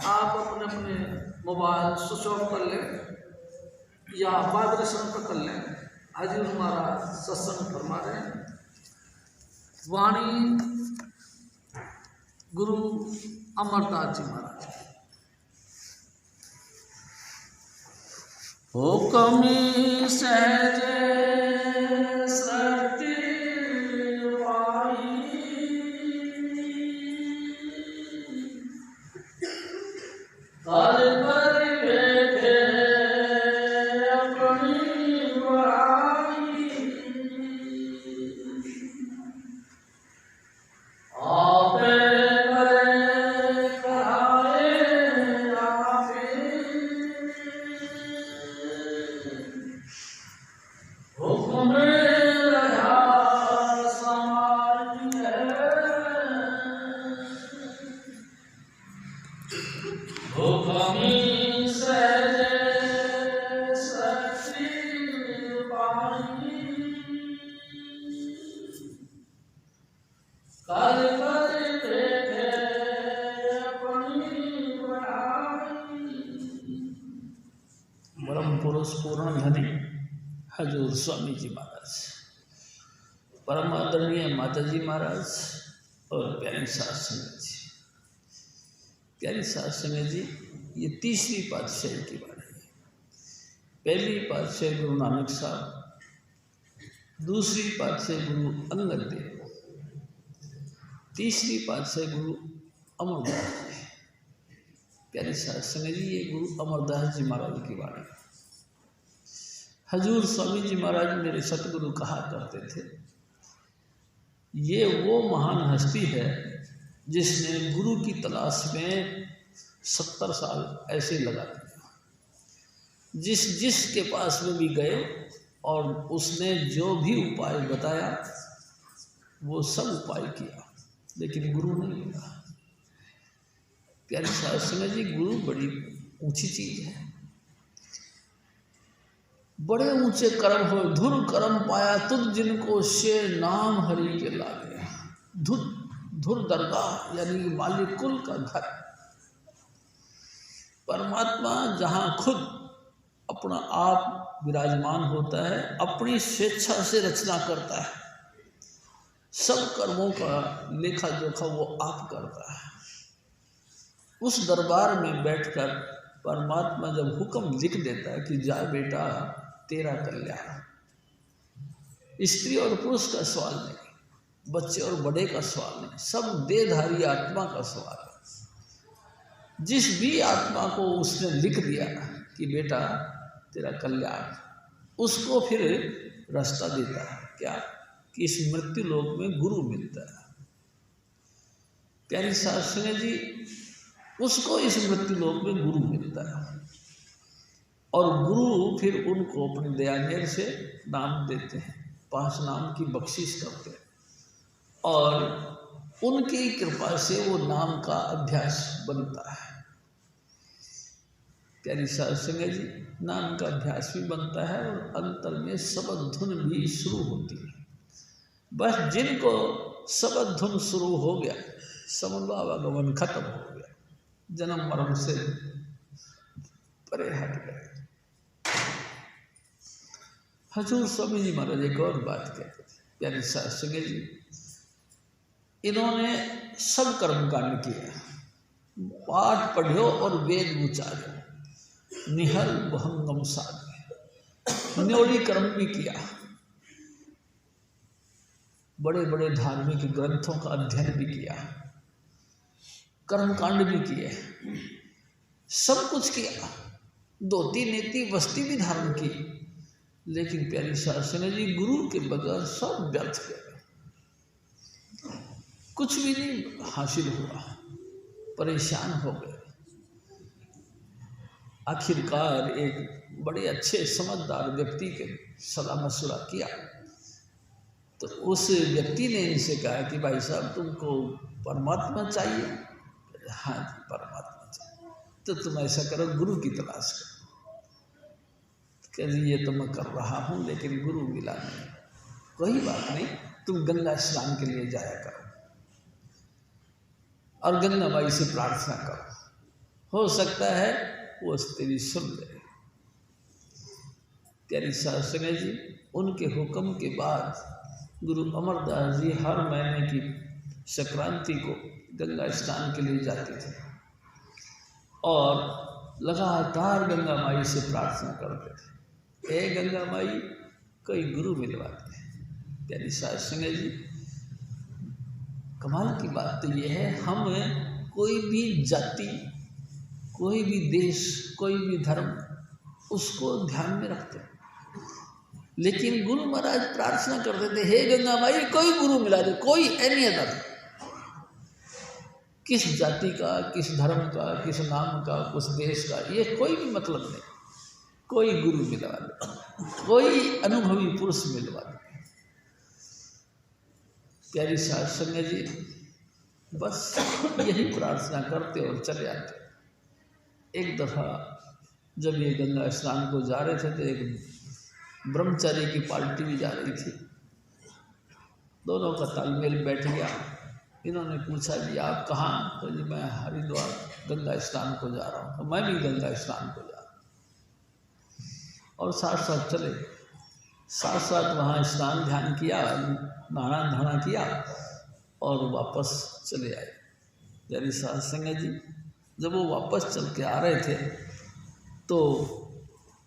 आप अपने अपने मोबाइल स्विच ऑफ कर लें या वाइब्रेशन पर कर लें। हजूर महाराज सत्संग फरमा रहे हैं। वाणी गुरु अमरदास जी महाराज। हो कमी सहजे सृष्टि पाई, काल पर बैठे अपनी बड़ाई, आपे करे कराए आपे, हुक्म रहा समाज है, हुक्मी सहजे सृष्टि पाई, काल पर बैठे अपनी बड़ाई। परम पुरुष पूर्ण धनी हजूर स्वामी जी महाराज, परम आदरणीय माता जी महाराज और प्यारी सास संगत जी। प्यारी सास संगत जी, ये तीसरी पातशाही की बात है। पहली पातशाही गुरु नानक साहब, दूसरी पातशाही गुरु अंगद देव, तीसरी पातशाही गुरु अमरदास जी। प्यारी सास संगत जी, ये गुरु अमरदास जी महाराज की बात है। हजूर स्वामी जी महाराज मेरे सतगुरु कहा करते थे, ये वो महान हस्ती है जिसने गुरु की तलाश में 70 साल ऐसे लगा दिया। जिसके पास में भी गए और उसने जो भी उपाय बताया वो सब उपाय किया, लेकिन गुरु नहीं मिला। प्यारी सास संगत जी, गुरु बड़ी ऊंची चीज है। बड़े ऊंचे कर्म हो, धुर कर्म पाया तुझ जिनको से नाम हरि के लागे। धुर दरगाह यानी मालिक कुल का घर। परमात्मा जहाँ खुद अपना आप विराजमान होता है, अपनी स्वेच्छा से रचना करता है, सब कर्मों का लेखा जोखा वो आप करता है। उस दरबार में बैठकर परमात्मा जब हुक्म लिख देता है कि जा बेटा तेरा कल्याण, स्त्री और पुरुष का सवाल नहीं, बच्चे और बड़े का सवाल नहीं, सब देहधारी आत्मा का सवाल है। जिस भी आत्मा को उसने लिख दिया कि बेटा तेरा कल्याण, उसको फिर रास्ता देता है क्या, कि इस मृत्यु लोक में गुरु मिलता है। प्यारी सास संगत जी, उसको इस मृत्यु लोक में गुरु मिलता है और गुरु फिर उनको अपनी दयामेर से नाम देते हैं, 5 नाम की बख्शिश करते हैं और उनकी कृपा से वो नाम का अभ्यास बनता है। प्यारी सास संगत जी, नाम का अभ्यास भी बनता है और अंतर में शब्द धुन भी शुरू होती है। बस जिनको शब्द धुन शुरू हो गया, समझ लो आवागमन खत्म हो गया, जन्म मरण से परे हट गए। हजूर स्वामी जी महाराज एक और बात कहते थे, प्यारी सास संगत जी, इन्होंने सब कर्म कांड किया, पाठ पढ़ियो और वेद उचार्यो, निहल बहुंगम साध, न्योड़ी कर्म भी किया, बड़े बड़े धार्मिक ग्रंथों का अध्ययन भी किया, कर्म कांड भी किए, सब कुछ किया, धोती नीति वस्ती भी धारण की, लेकिन प्यारी सास संगत जी, गुरु के बगैर सब व्यर्थ गए, कुछ भी नहीं हासिल हुआ, परेशान हो गए। आखिरकार एक बड़े अच्छे समझदार व्यक्ति के सलाह मशवरा किया तो उस व्यक्ति ने इनसे कहा कि भाई साहब, तुमको परमात्मा चाहिए? हाँ जी, परमात्मा चाहिए। तो तुम ऐसा करो, गुरु की तलाश करो। कह ये तो मैं कर रहा हूँ, लेकिन गुरु मिला नहीं। कोई बात नहीं, तुम गंगा स्नान के लिए जाया करो और गंगा माई से प्रार्थना करो। हो सकता है वो तेरी सुन ले। प्यारी साध संगत जी, उनके हुक्म के बाद गुरु अमरदास जी हर महीने की संक्रांति को गंगा स्नान के लिए जाते थे और लगातार गंगा माई से प्रार्थना करते थे, हे गंगा माई कोई गुरु मिलवा दे। प्यारी साध संगत जी, कमाल की बात तो यह है, हम कोई भी जाति, कोई भी देश, कोई भी धर्म, उसको ध्यान में रखते हैं, लेकिन गुरु महाराज प्रार्थना करते थे, हे गंगा माई कोई गुरु मिला दे, कोई एनी अदर, किस जाति का, किस धर्म का, किस नाम का, किस देश का, ये कोई भी मतलब नहीं, कोई गुरु मिलवा दे, कोई अनुभवी पुरुष मिलवा दे। प्यारी साध संगत जी, बस यही प्रार्थना करते और चले आते। एक दफ़ा जब ये गंगा स्नान को जा रहे थे तो एक ब्रह्मचारी की पार्टी भी जा रही थी, दोनों का तालमेल बैठ गया। इन्होंने पूछा जी आप कहाँ? तो जी मैं हरिद्वार गंगा स्नान को जा रहा हूँ। तो मैं भी गंगा स्नान को जा रहा हूँ और साथ साथ चले, साथ साथ वहाँ स्नान ध्यान किया, नहाना धोना किया और वापस चले आए। प्यारी साध संगत जी, जब वो वापस चल के आ रहे थे तो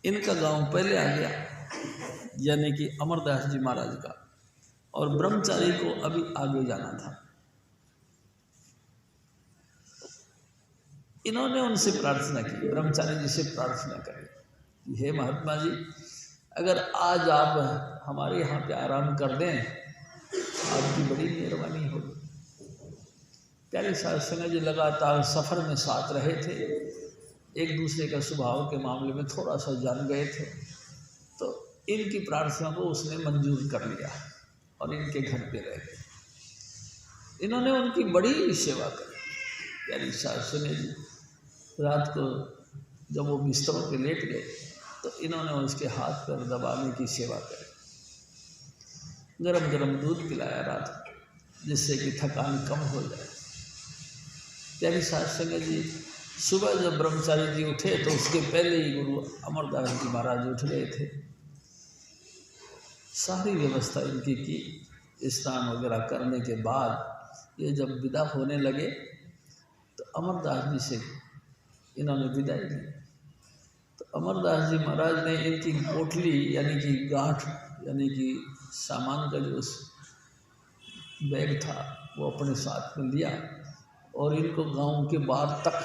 इनका गांव पहले आ गया, यानी कि अमरदास जी महाराज का, और ब्रह्मचारी को अभी आगे जाना था। इन्होंने उनसे प्रार्थना की, ब्रह्मचारी जी से प्रार्थना करी कि हे महात्मा जी, अगर आज आप हमारे यहाँ पे आराम कर दें, आपकी बड़ी मेहरबानी होगी। प्यारे साध संगत जी लगातार सफ़र में साथ रहे थे, एक दूसरे का स्वभाव के मामले में थोड़ा सा जान गए थे, तो इनकी प्रार्थना को उसने मंजूर कर लिया और इनके घर पे रह गए। इन्होंने उनकी बड़ी सेवा करी। प्यारी साध संगत जी, रात को जब वो बिस्तरों पे लेट गए तो इन्होंने उसके हाथ पर दबाने की सेवा करी, गरम गरम दूध पिलाया रात को, जिससे कि थकान कम हो जाए। प्यारी साध संगत जी, सुबह जब ब्रह्मचारी जी उठे तो उसके पहले ही गुरु अमरदास जी महाराज उठ गए थे। सारी व्यवस्था इनकी की। स्नान वगैरह करने के बाद ये जब विदा होने लगे तो अमरदास जी से इन्होंने विदाई ली। तो अमरदास जी महाराज ने इनकी पोटली यानी कि गांठ यानी कि सामान का जो बैग था वो अपने साथ में लिया और इनको गांव के बाहर तक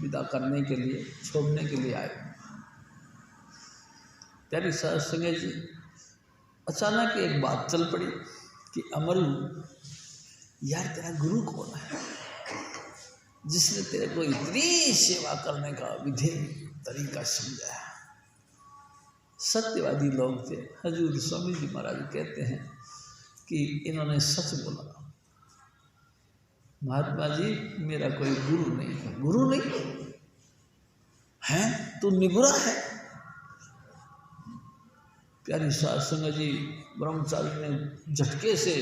विदा करने के लिए, छोड़ने के लिए आए। प्यारी साध संगत जी, अचानक एक बात चल पड़ी कि अमरू यार, तेरा गुरु कौन है जिसने तेरे को इतनी सेवा करने का विधि तरीका समझाया? सत्यवादी लोग थे। हजूर स्वामी जी महाराज कहते हैं कि इन्होंने सच बोला, महात्मा जी मेरा कोई गुरु नहीं है। गुरु नहीं है? तू निगुरा है। प्यारी साध संगत जी, ब्रह्मचारी ने झटके से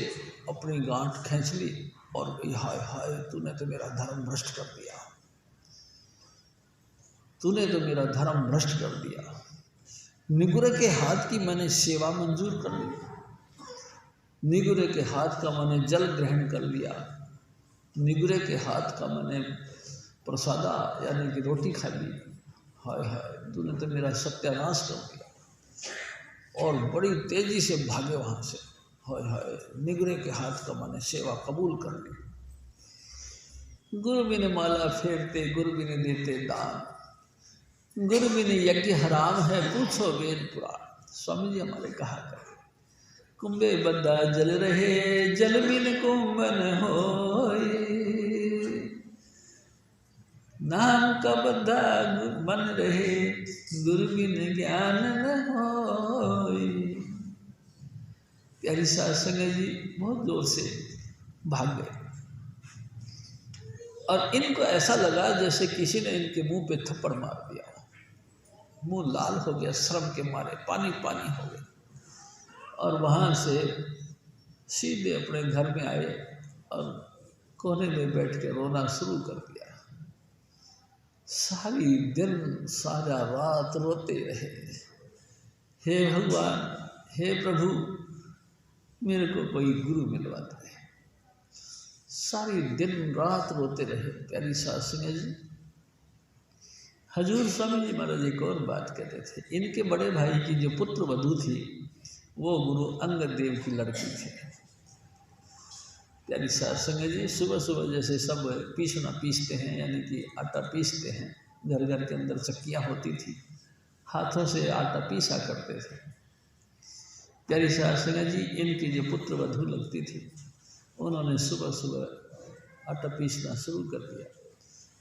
अपनी गांठ खींच ली और कही, हाय हाय, तूने तो मेरा धर्म भ्रष्ट कर दिया, तूने तो मेरा धर्म भ्रष्ट कर दिया। निगुरे के हाथ की मैंने सेवा मंजूर कर ली, निगुरे के हाथ का मैंने जल ग्रहण कर लिया, निगुरे के हाथ का मैंने प्रसादा यानी कि रोटी खा ली। हाय हाय, तूने तो मेरा सत्यानाश कर दिया। और बड़ी तेजी से भागे वहाँ से। हाय हाय, निगुरे के हाथ का मैंने सेवा कबूल कर ली। गुरु बिन माला फेरते, गुरु बिन देते दान, गुरु बिन यज्ञ हराम है, पूछो वेद पुराण। स्वामी जी हमारे कहा कर, कुंभे बंदा जल रहे, जल बिन कुंभन होय, नाम का बंदा बन रहे, गुरु बिन ज्ञान न होय। प्यारी साध संगत जी बहुत जोर से भाग गए और इनको ऐसा लगा जैसे किसी ने इनके मुंह पे थप्पड़ मार दिया। मुंह लाल हो गया, शर्म के मारे पानी पानी हो गया और वहाँ से सीधे अपने घर में आए और कोने में बैठ के रोना शुरू कर दिया। सारी दिन सारा रात रोते रहे, हे भगवान, हे प्रभु, मेरे को कोई गुरु मिलवा दे। सारी दिन रात रोते रहे। प्यारी साध संगत जी, हजूर स्वामी जी महाराज एक और बात कहते थे। इनके बड़े भाई की जो पुत्र वधू थी वो गुरु अंगद देव की लड़की थी। प्यारी साध संगत जी, सुबह सुबह जैसे सब पीसना पीसते हैं, यानी कि आटा पीसते हैं, घर घर के अंदर चक्कियाँ होती थी, हाथों से आटा पीसा करते थे। प्यारी साध संगत जी, इनकी जो पुत्र वधू लगती थी उन्होंने सुबह सुबह आटा पीसना शुरू कर दिया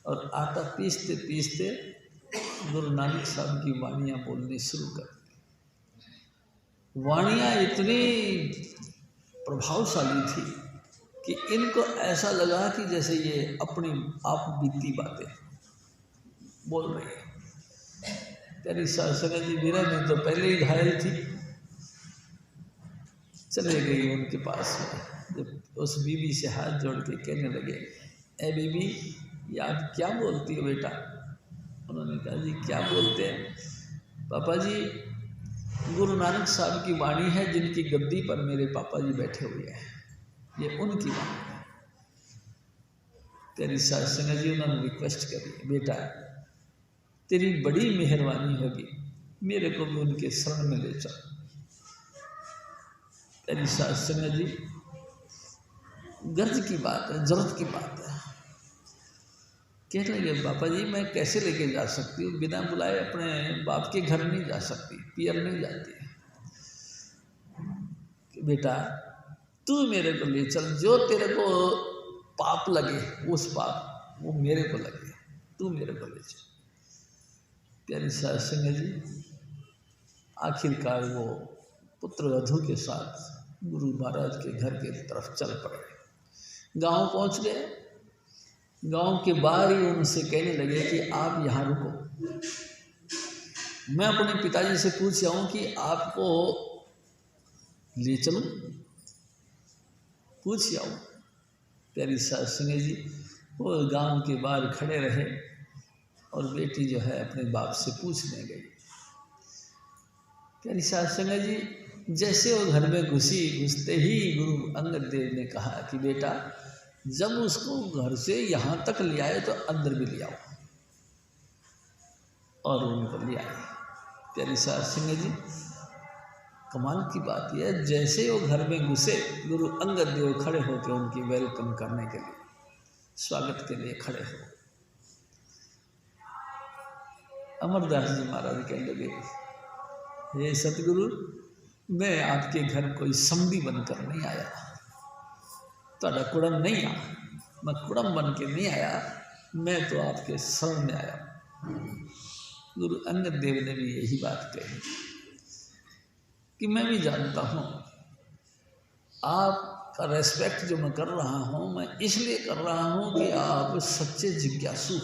और आटा पीसते पीसते गुरु नानक साहब की वाणियाँ बोलनी शुरू कर दी। वाणियाँ इतनी प्रभावशाली थी कि इनको ऐसा लगा कि जैसे ये अपनी आप बीती बातें बोल रही है। प्यारी साध संगत जी, मीरा में तो पहले ही घायल थी, चले गई उनके पास में। जब उस बीबी से हाथ जोड़ के कहने लगे, ए बीबी, ये आप क्या बोलती हो बेटा? उन्होंने कहा, जी क्या बोलते हैं पापा जी? गुरु नानक साहब की वाणी है, जिनकी गद्दी पर मेरे पापा जी बैठे हुए हैं, ये उनकी वाणी है। तेरी साध संगत जी, उन्होंने रिक्वेस्ट करी, बेटा तेरी बड़ी मेहरबानी होगी, मेरे को भी उनके शरण में ले चल। तेरी साध संगत जी, गर्ज की बात है, जरूरत की बात है। कहने लगे, पापा जी मैं कैसे लेके जा सकती हूँ? बिना बुलाए अपने बाप के घर नहीं जा सकती, पियर नहीं जाती। बेटा तू मेरे को ले चल, जो तेरे को पाप लगे उस पाप वो मेरे को लगे, तू मेरे को ले चल। प्यारी साध संगत जी, आखिरकार वो पुत्र वधू के साथ गुरु महाराज के घर के तरफ चल पड़े। गांव पहुंच गए। गांव के बाहर ही उनसे कहने लगे कि आप यहाँ रुको, मैं अपने पिताजी से पूछ आऊँ कि आपको ले चलूँ, पूछ आऊँ। प्यारी साध संगत जी, वो गांव के बाहर खड़े रहे और बेटी जो है अपने बाप से पूछने गई। प्यारी साध संगत जी, जैसे वो घर में घुसते ही गुरु अंगद देव ने कहा कि बेटा जब उसको घर से यहाँ तक ले आए तो अंदर भी ले आओ, और उनको ले आए। प्यारी साध संगत जी, कमाल की बात यह है, जैसे वो घर में घुसे गुरु अंगद देव खड़े होकर उनकी वेलकम करने के लिए, स्वागत के लिए खड़े हो। अमरदास जी महाराज कहने लगे, हे सतगुरु, मैं आपके घर कोई समधी बनकर नहीं आया, ਤੁਹਾਡਾ कुड़म नहीं आ, मैं कुड़म बन के नहीं आया, मैं तो आपके शरण में आया। गुरु अंगद देव ने भी यही बात कही कि मैं भी जानता हूँ आपका रेस्पेक्ट जो मैं कर रहा हूँ, मैं इसलिए कर रहा हूँ कि आप सच्चे जिज्ञासु,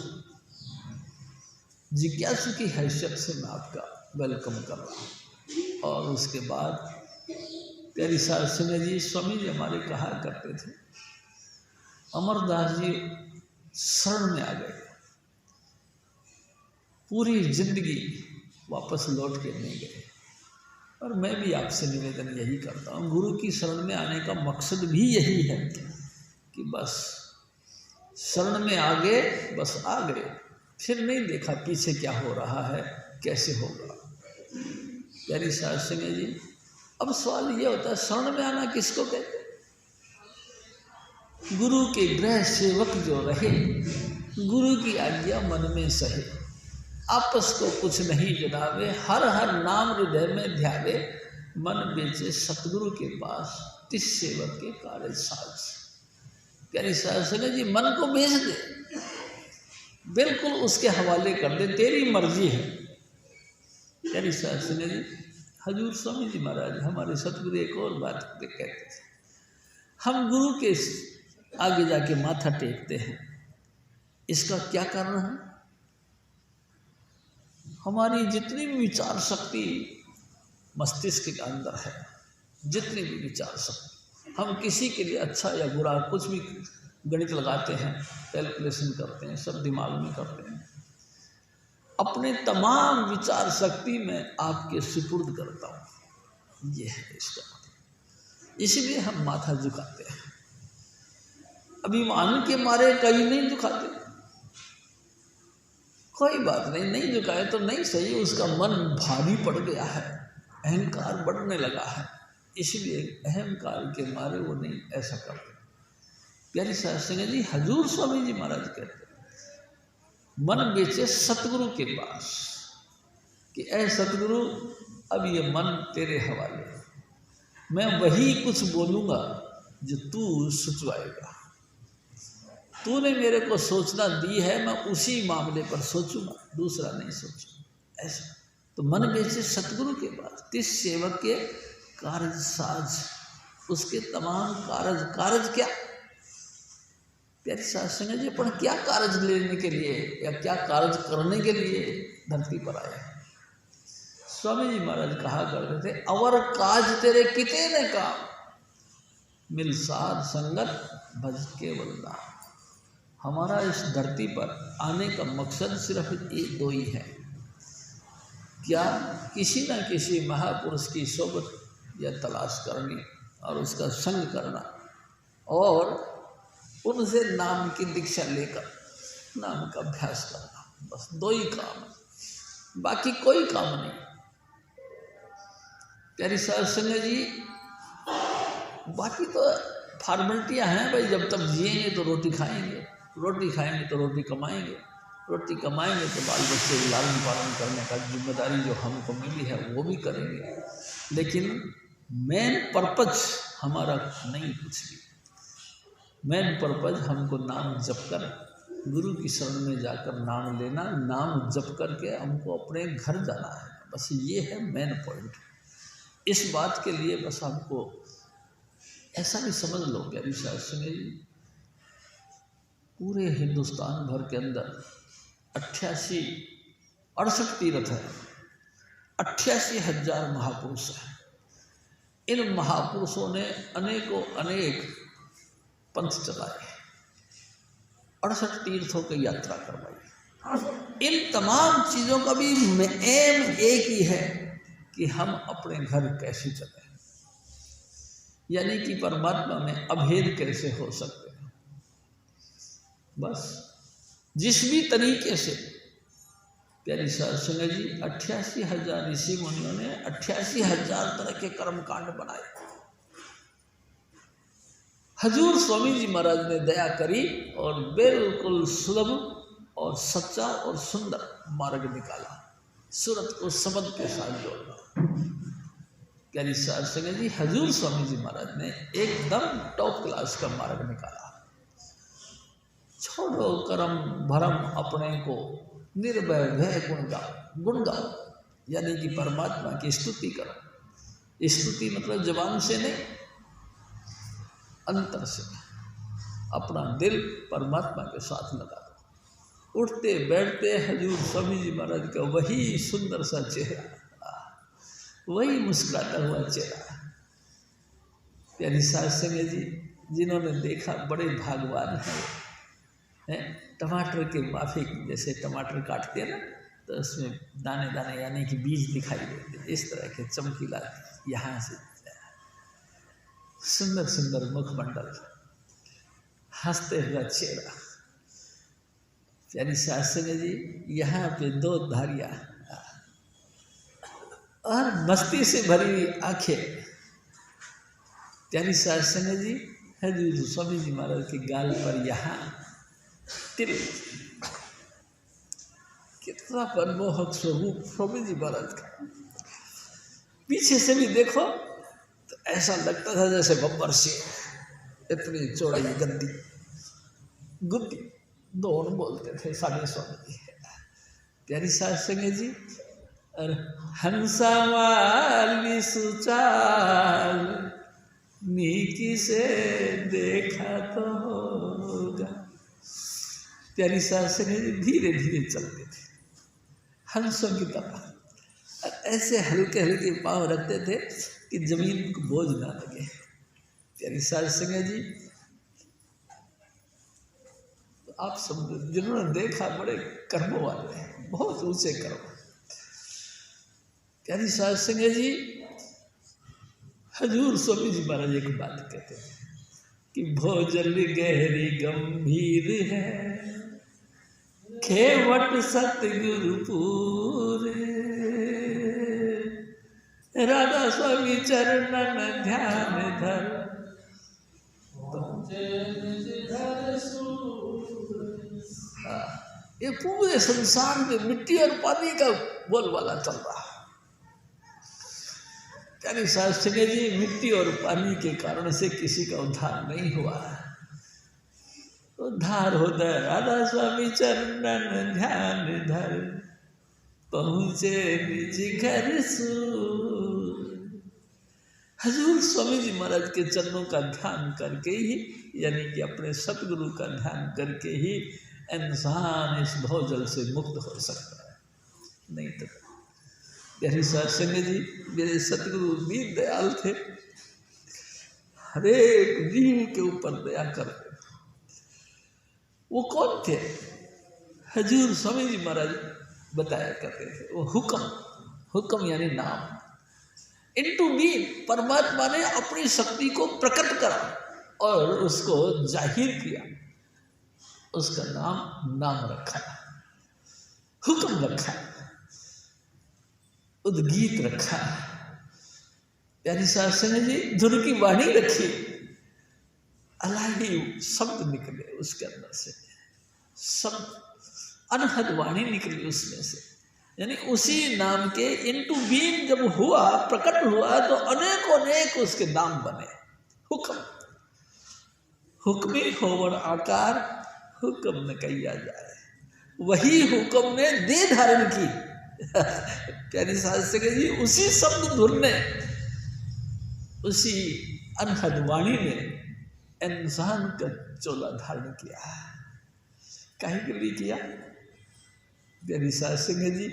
जिज्ञासु की हैसियत से मैं आपका वेलकम कर रहा हूँ। और उसके बाद प्यारी साध संगत जी, स्वामी जी हमारे कहा करते थे, अमरदास जी शरण में आ गए, पूरी जिंदगी वापस लौट के नहीं गए। और मैं भी आपसे निवेदन यही करता हूँ, गुरु की शरण में आने का मकसद भी यही है कि बस शरण में आ गए, बस आ गए, फिर नहीं देखा पीछे क्या हो रहा है, कैसे होगा। प्यारी साध संगत जी, अब सवाल ये होता है, शरण में आना किसको कहते हैं? गुरु के गृह सेवक जो रहे, गुरु की आज्ञा मन में सहे, आपस को कुछ नहीं जनावे, हर हर नाम हृदय में ध्यावे, मन बेचे सतगुरु के पास, तिस सेवक के कार्य साज। प्यारी साध संगत जी, मन को बेच दे, बिल्कुल उसके हवाले कर दे, तेरी मर्जी है। प्यारी साध संगत जी, हजूर स्वामी जी महाराज हमारे सतगुरु एक और बात कहते थे, हम गुरु के आगे जाके माथा टेकते हैं, इसका क्या कारण है? हमारी जितनी भी विचार शक्ति मस्तिष्क के अंदर है, जितनी भी विचार शक्ति, हम किसी के लिए अच्छा या बुरा कुछ भी गणित लगाते हैं, कैलकुलेशन करते हैं, सब दिमाग में करते हैं। अपने तमाम विचार शक्ति में आपके सुपुर्द करता हूँ। ये है इसका मतलब। इसलिए हम माथा झुकाते हैं। अभिमान के मारे कहीं नहीं झुकाते। कोई बात नहीं, नहीं झुकाए तो नहीं सही, उसका मन भारी पड़ गया है, अहंकार बढ़ने लगा है, इसलिए अहंकार के मारे वो नहीं ऐसा करते। प्यारी साहब सिंह जी, हजूर स्वामी जी महाराज कहते मन बेचे सतगुरु के पास कि ऐ सतगुरु, अब ये मन तेरे हवाले, मैं वही कुछ बोलूँगा जो तू सोचवाएगा। तूने मेरे को सोचना दी है, मैं उसी मामले पर सोचूंगा, दूसरा नहीं सोचूंगा। ऐसा तो मन बेचे सतगुरु के पास, तिस सेवक के कारज साज, उसके तमाम कारज क्या प्यारी साध संगत जी, पर क्या कारज लेने के लिए या क्या कारज करने के लिए धरती पर आए। स्वामी जी महाराज कहा करते थे, अवर काज तेरे कितने काम, मिल साध संगत भज केवल नाम। हमारा इस धरती पर आने का मकसद सिर्फ एक दो ही है, क्या किसी न किसी महापुरुष की सोबत या तलाश करनी और उसका संग करना और उनसे नाम की दीक्षा लेकर नाम का अभ्यास करना, बस दो ही काम है, बाकी कोई काम नहीं। प्यारी साध संगत जी, बाकी तो फॉर्मेलिटियाँ हैं भाई, जब तक जिएंगे तो रोटी खाएंगे, रोटी खाएंगे तो रोटी कमाएंगे, रोटी कमाएंगे तो बाल बच्चे को लालन पालन करने का जिम्मेदारी जो हमको मिली है वो भी करेंगे, लेकिन मेन पर्पज हमारा नहीं कुछ भी। मेन पर्पज हमको नाम जप कर, गुरु की शरण में जाकर नाम लेना, नाम जप करके हमको अपने घर जाना है, बस ये है मेन पॉइंट। इस बात के लिए बस हमको ऐसा भी समझ लो प्यारी साध संगत जी, पूरे हिंदुस्तान भर के अंदर 68 तीर्थ है, 88,000 महापुरुष हैं। इन महापुरुषों ने अनेकों अनेक पंथ चलाए, 68 तीर्थों की यात्रा करवाई। इन तमाम चीज़ों का भी एम एक ही है कि हम अपने घर कैसे चलें, यानी कि परमात्मा में अभेद कैसे हो सकते हैं। बस जिस भी तरीके से प्यारी साध संगत जी, 88,000 ऋषि मुनियों ने 88,000 तरह के कर्मकांड बनाए। हजूर स्वामी जी महाराज ने दया करी और बिल्कुल सुलभ और सच्चा और सुंदर मार्ग निकाला, सूरत को शब्द के साथ जोड़ना। प्यारी साध संगत जी, हजूर स्वामी जी महाराज ने एकदम टॉप क्लास का मार्ग निकाला। छोड़ो कर्म भरम अपने को, निर्भय भय गुण गाओ, यानी कि परमात्मा की स्तुति करो। स्तुति मतलब जबान से नहीं, अंतर से। अपना दिल परमात्मा के साथ लगा दो। उठते बैठते हजूर स्वामी जी महाराज का वही सुंदर सा चेहरा, वही मुस्कुराता हुआ चेहरा। प्यारी साध संगत जी, जिन्होंने देखा बड़े भागवान हैं। टमाटर के माफिक, जैसे टमाटर काटते हैं ना तो उसमें दाने दाने यानी कि बीज दिखाई देते, इस तरह के चमकीला यहाँ से सुंदर सुंदर मुखमंडल, हंसते हुआ चेहरा। प्यारी साध संगत जी, यहाँ पे 2 धारियाँ और मस्ती से भरी हुई आंखें। प्यारी साध संगत जी, हजूर स्वामी जी महाराज के गाल पर यहाँ तिल, कितना मनमोहक स्वरूप स्वामी जी महाराज का। पीछे से भी देखो तो ऐसा लगता था जैसे बब्बर शेर, इतनी चौड़ी गद्दी गुद्दी, दोनों बोलते थे साढ़े स्वामी जी। प्यारी साध संगत जी, और हंसा वाली सुचाल नीकी से देखा तो होगा। प्यारी साध संगत जी धीरे धीरे चलते थे हंसों की तरह, ऐसे हल्के हल्के पाँव रखते थे कि जमीन को बोझ ना लगे। प्यारी साध संगत जी, आप समझो, जिन्होंने देखा बड़े कर्मों वाले हैं, बहुत ऊंचे कर्म। प्यारी साध संगत जी, हजूर स्वामी जी महाराज एक बात कहते हैं कि भोजन गहरी गंभीर है, खेवट सतगुरु पूरे, राधा स्वामी चरणन ध्यान धर, ये पूरे संसार में मिट्टी और पानी का बोलबाला चल रहा है। प्यारी साध संगत जी, मिट्टी और पानी के कारण से किसी का उद्धार नहीं हुआ। उद्धार होता है राधा स्वामी चरणन ध्यान धर, पहुँचे निज घर सूर। हजूर स्वामी जी महाराज के चरणों का ध्यान करके ही, यानी कि अपने सतगुरु का ध्यान करके ही इंसान इस भवजल से मुक्त हो सकता है, नहीं तो। प्यारी साध संगत जी, मेरे सतगुरु दीन दयाल थे, हरेक जीव के ऊपर दया करते। वो कौन थे? हजूर स्वामी जी महाराज बताया करते थे, वो हुक्म यानी नाम। इनटू बी, परमात्मा ने अपनी शक्ति को प्रकट करा और उसको जाहिर किया, उसका नाम रखा, हुक्म रखा, उद्गीत रखा। प्यारी साध संगत जी, धुन की वाणी रखी, अलाही शब्द निकले उसके अंदर से, शब्द अनहद वाणी निकली उसमें से, यानी उसी नाम के इनटू बीइंग जब हुआ, प्रकट हुआ, तो अनेक उसके नाम बने। हुक्मी होवन आकार, हुक्म न कहिया जाए, वही हुक्म ने दे धारण की। प्यारी साध संगत जी, उसी शब्द धुन ने, उसी अनहद वाणी ने इंसान का चोला धारण किया। काहे के लिए किया? प्यारी साध संगत जी,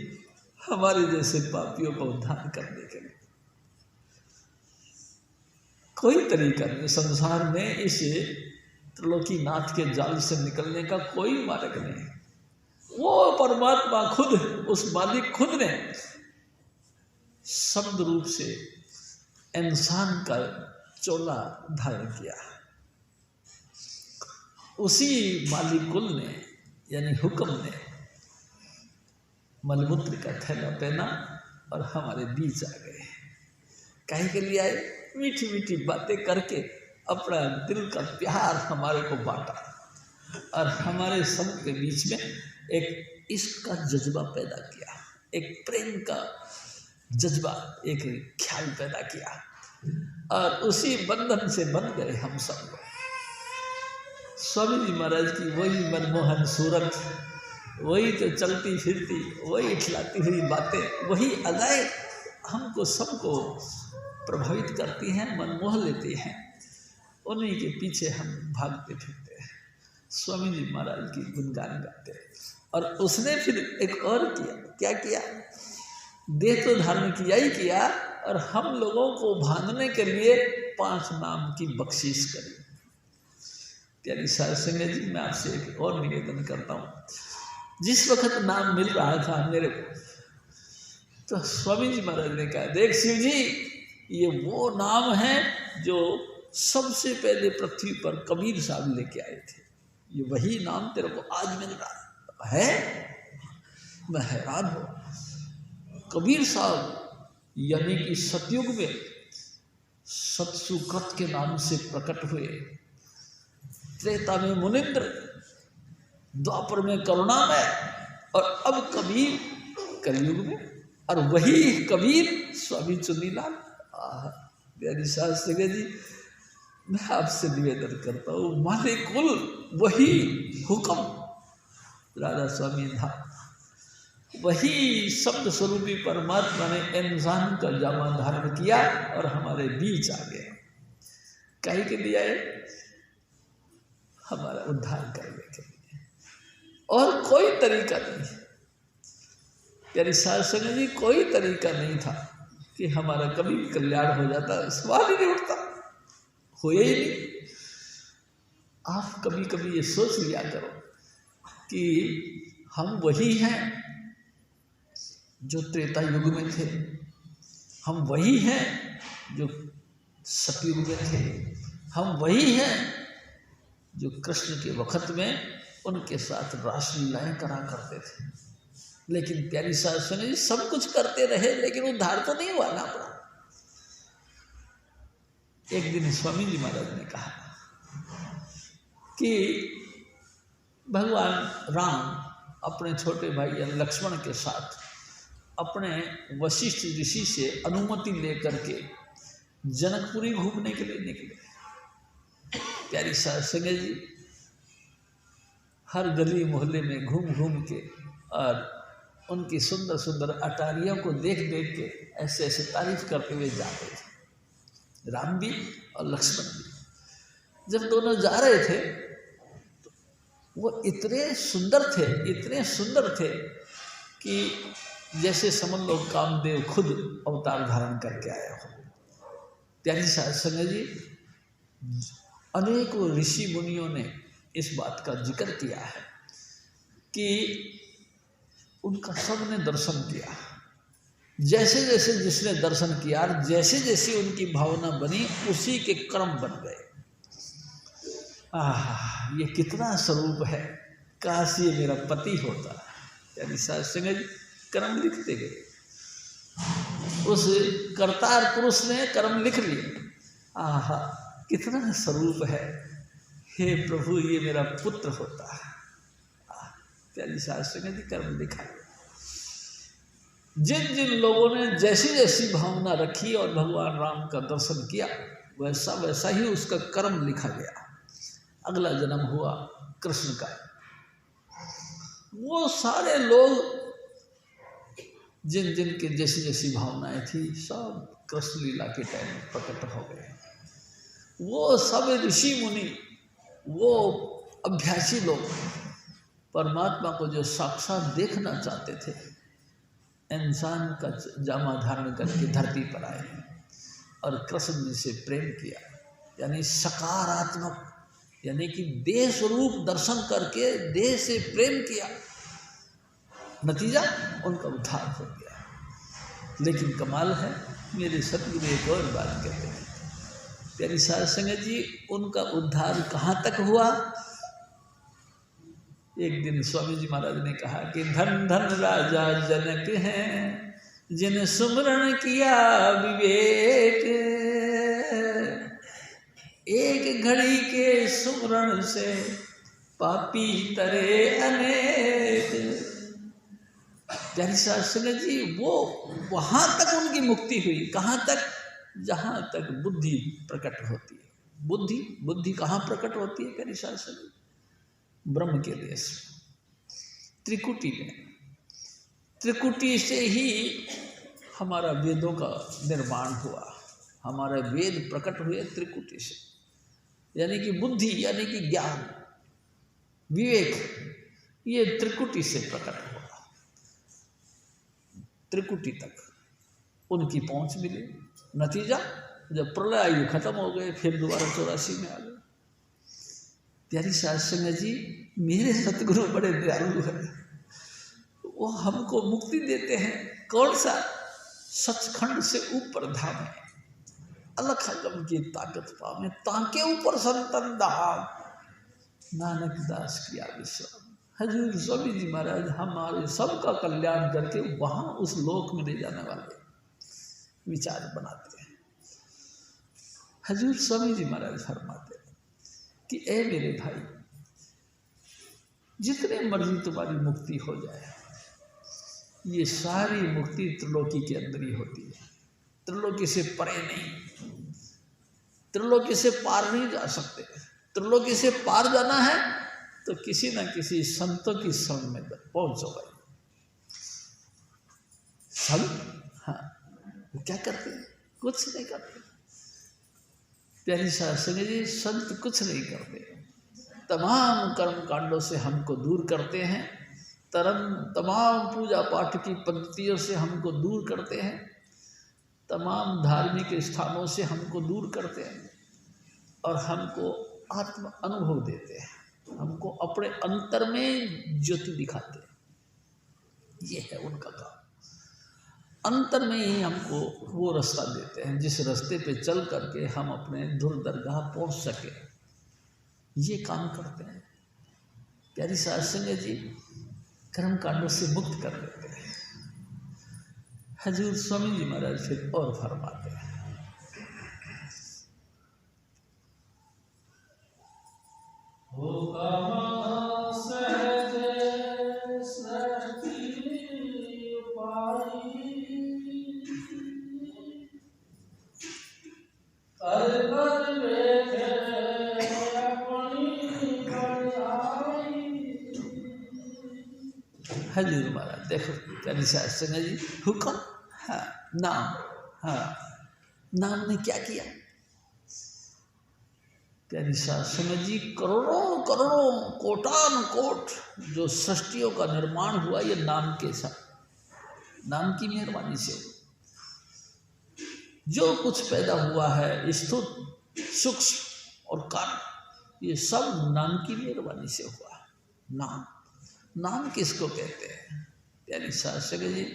हमारे जैसे पापियों का उद्धार करने के लिए। कोई तरीका नहीं संसार में इस त्रिलोकीनाथ के जाल से निकलने का, कोई मार्ग नहीं। वो परमात्मा खुद, उस मालिक खुद ने शब्द रूप से इंसान का चोला धारण किया। उसी मालिक कुल ने, यानी हुक्म ने, मलमूत्र का थैला पहना और हमारे बीच आ गए। काहे के लिए आए? मीठी मीठी बातें करके अपना दिल का प्यार हमारे को बांटा और हमारे सब के बीच में एक इश्क का जज्बा पैदा किया, एक प्रेम का जज्बा, एक ख्याल पैदा किया, और उसी बंधन से बंध गए हम सब लोग। स्वामी जी महाराज की वही मनमोहन सूरत, वही तो चलती फिरती, वही खिलाती हुई बातें, वही अदाएं हमको सबको प्रभावित करती हैं, मनमोह लेती हैं। उन्हीं के पीछे हम भागते फिरते हैं, स्वामी जी महाराज की गुणगान गाते हैं। और उसने फिर एक और किया, क्या किया? देह तो धारण किया ही किया, और हम लोगों को बांधने के लिए 5 नाम की बख्शीश करी। प्यारी साध संगत जी, मैं आपसे एक और निवेदन करता हूँ। जिस वक्त नाम मिल रहा था मेरे को, तो स्वामी जी महाराज ने कहा, देख शिव जी, ये वो नाम है जो सबसे पहले पृथ्वी पर कबीर साहब लेके आए थे। ये वही नाम तेरे को आज मिल रहा है। मैं हैरान हूँ। कबीर साहब यानी कि सतयुग में सतसुकृत के नाम से प्रकट हुए, त्रेता में मुनिंद्र, द्वापर में करुणामय, और अब कबीर कलयुग में। और वही कबीर स्वामी चुन्नीलाल। प्यारी साध संगत जी, मैं आपसे निवेदन करता हूँ, मालिक कुल वही हुक्म राधा स्वामी धाम, वही शब्द स्वरूपी परमात्मा ने इंसान का जामा धारण किया और हमारे बीच आ गया। कहीं के लिए आए? हमारा उद्धार करने के लिए, और कोई तरीका नहीं। प्यारी साध संगत जी, कोई तरीका नहीं था कि हमारा कभी कल्याण हो जाता, सवाल ही नहीं उठता, हो ही नहीं। आप कभी कभी ये सोच लिया करो कि हम वही हैं जो त्रेता युग में थे, हम वही हैं जो सतयुग में थे, हम वही हैं जो कृष्ण के वक्त में उनके साथ रासलीलाएं करा करते थे। लेकिन प्यारी साध संगत जी सब कुछ करते रहे लेकिन उद्धार तो नहीं हुआ ना अपना। एक दिन स्वामी जी महाराज ने कहा कि भगवान राम अपने छोटे भाई लक्ष्मण के साथ अपने वशिष्ठ ऋषि से अनुमति लेकर के जनकपुरी घूमने के लिए निकले। प्यारी साध संगत जी हर गली मोहल्ले में घूम घूम के और उनकी सुंदर सुंदर अटारियों को देख देख के ऐसे ऐसे तारीफ करते हुए जाते थे, राम भी और लक्ष्मण भी। जब दोनों जा रहे थे तो वो इतने सुंदर थे कि जैसे समझ लो कामदेव खुद अवतार धारण करके आए हो। प्यारी साध संगत जी अनेकों ऋषि मुनियों ने इस बात का जिक्र किया है कि उनका सबने दर्शन किया। जैसे जैसे जिसने दर्शन किया, जैसे जैसे उनकी भावना बनी, उसी के कर्म बन गए। ये कितना स्वरूप है, काश ये मेरा पति होता। यानी साध संगत कर्म लिखते गए, उस करतार पुरुष ने कर्म लिख लिए। कितना स्वरूप है, हे प्रभु ये मेरा पुत्र होता। प्यारी साध संगत जी कर्म लिखा। जिन जिन लोगों ने जैसी जैसी भावना रखी और भगवान राम का दर्शन किया, वैसा वैसा ही उसका कर्म लिखा गया। अगला जन्म हुआ कृष्ण का। वो सारे लोग जिन जिन के जैसी जैसी भावनाएं थी सब कृष्ण लीला के टाइम में प्रकट हो गए। वो सब ऋषि मुनि, वो अभ्यासी लोग परमात्मा को जो साक्षात देखना चाहते थे, इंसान का जामा धारण करके धरती पर आए और कृष्ण जी से प्रेम किया। यानी सकारात्मक, यानी कि देह स्वरूप दर्शन करके देह से प्रेम किया, नतीजा उनका उद्धार हो गया। लेकिन कमाल है, मेरे सतगुरु एक और बात कहते हैं। प्यारी साध संगत जी उनका उद्धार कहाँ तक हुआ? एक दिन स्वामी जी महाराज ने कहा कि धन धन राजा जनक हैं, जिन सुमरण किया विवेक, एक घड़ी के सुमरण से पापी तरे अनेक। प्यारी साध संगत जी वो वहाँ तक उनकी मुक्ति हुई। कहाँ तक? जहाँ तक बुद्धि प्रकट होती है। बुद्धि कहाँ प्रकट होती है? प्यारी साध संगत ब्रह्म के देश त्रिकुटी में। त्रिकुटी से ही हमारा वेदों का निर्माण हुआ, हमारे वेद प्रकट हुए त्रिकुटी से। यानी कि बुद्धि, यानी कि ज्ञान, विवेक, ये त्रिकुटी से प्रकट हुआ। त्रिकुटी तक उनकी पहुंच मिली। नतीजा जब प्रलय आयु खत्म हो गए, फिर दोबारा 84 में आ गए। प्यारी साध संगत जी मेरे सतगुरु बड़े दयालु हैं, वो हमको मुक्ति देते हैं। कौन सा? सचखंड से ऊपर धाम है, अलख गम की ताकत पावे, ताके ऊपर संतन दहाड़, नानक दास किया विश्राम। हजूर स्वामी जी महाराज हमारे सबका कल्याण करके वहाँ उस लोक में ले जाने वाले विचार बनाते हैं। हजूर स्वामी जी महाराज फरमाते हैं कि ए मेरे भाई, जितने मर्जी तुम्हारी मुक्ति हो जाए, ये सारी मुक्ति त्रिलोकी के अंदर ही होती है, त्रिलोकी से परे नहीं। त्रिलोकी से पार नहीं जा सकते। त्रिलोकी से पार जाना है तो किसी न किसी संतों की संग में पहुंचो भाई। संत, हाँ, वो क्या करते हैं? कुछ नहीं करते। प्यारी साध संगत जी संत कुछ नहीं करते, तमाम कर्म कांडों से हमको दूर करते हैं, तमाम पूजा पाठ की पद्धतियों से हमको दूर करते हैं, तमाम धार्मिक स्थानों से हमको दूर करते हैं और हमको आत्म अनुभव देते हैं। हमको अपने अंतर में ज्योति दिखाते हैं। ये है उनका काम। अंतर में ही हमको वो रास्ता देते हैं जिस रास्ते पे चल करके हम अपने धुर दरगाह पहुंच सके। ये काम करते हैं। प्यारी साध संगत जी कर्म कांडों से मुक्त कर देते हैं। हजूर स्वामी जी महाराज फिर और फरमाते हैं, हजूर महाराज देखो प्यारी साध संगत जी हुक्म, हाँ नाम, हाँ नाम ने क्या किया। प्यारी साध संगत जी करोड़ों करोड़ों कोटान कोट जो सृष्टियों का निर्माण हुआ ये नाम के साथ, नाम की मेहरबानी से। जो कुछ पैदा हुआ है स्थूल सूक्ष्म और कारण ये सब नाम की मेहरबानी से हुआ। नाम, नाम किसको कहते हैं प्यारी साध संगत जी?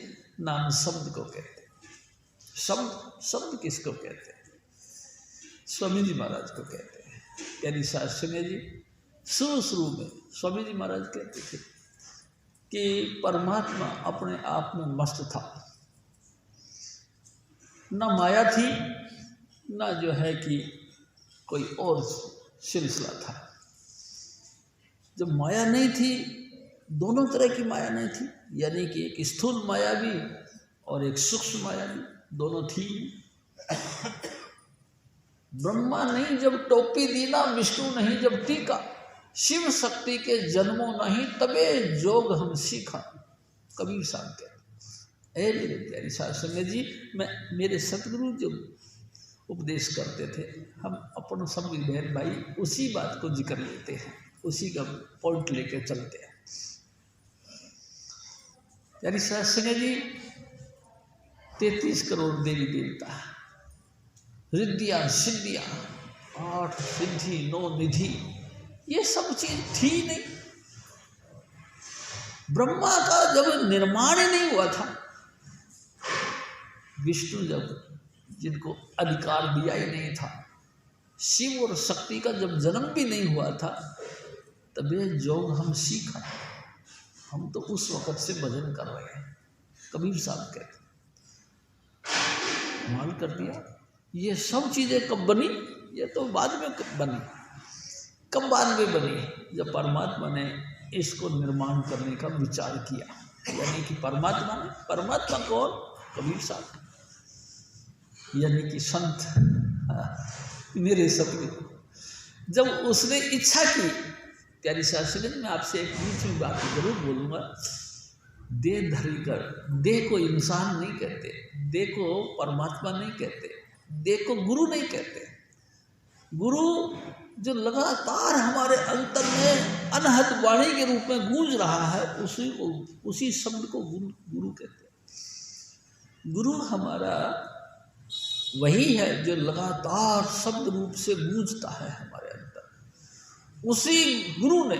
नाम शब्द को कहते हैं। शब्द, शब्द किसको कहते हैं? स्वामी जी महाराज को कहते हैं। प्यारी साध संगत जी शुरू में स्वामी जी महाराज कहते थे कि परमात्मा अपने आप में मस्त था, न माया थी न जो है कि कोई और सिलसिला था। जब माया नहीं थी, दोनों तरह की माया नहीं थी, यानी कि एक स्थूल माया भी और एक सूक्ष्म माया भी, दोनों थी। ब्रह्मा नहीं जब टोपी दी ना, विष्णु नहीं जब टीका, शिव शक्ति के जन्मों नहीं तबे जोग हम सीखा, कबीर साहब कहते। ऐ मेरे प्यारी साध संगत जी, मेरे सतगुरु जो उपदेश करते थे, हम अपन सब बहन भाई उसी बात को जिक्र लेते हैं, उसी का पॉइंट लेके चलते हैं। प्यारी साध संगत जी 33 करोड़ देवी देवता, रिद्धियाँ सिद्धियाँ, 8 सिद्धि 9 निधि, ये सब चीज थी नहीं। ब्रह्मा का जब निर्माण ही नहीं हुआ था, विष्णु जब जिनको अधिकार दिया ही नहीं था, शिव और शक्ति का जब जन्म भी नहीं हुआ था, तब ये योग हम सीखा। हम तो उस वक़्त से भजन कर रहे हैं। कबीर साहब कहते कमाल कर दिया। ये सब चीज़ें कब बनी? ये तो बाद में बनी। कब बाद में बनी? जब परमात्मा ने इसको निर्माण करने का विचार किया, यानी कि परमात्मा कौन? कबीर साहब, यानी कि संत, मेरे सतगुरु। जब उसने इच्छा की, प्यारी साध संगत, मैं आपसे एक मीठी बात जरूर बोलूँगा, देह धरी कर, देह को इंसान नहीं कहते, देह को परमात्मा नहीं कहते, देह को गुरु नहीं कहते। गुरु जो लगातार हमारे अंतर में अनहद वाणी के रूप में गूंज रहा है, उसी शब्द को गुरु कहते हैं। गुरु हमारा वही है जो लगातार शब्द रूप से गूंजता है हमारे अंदर। उसी गुरु ने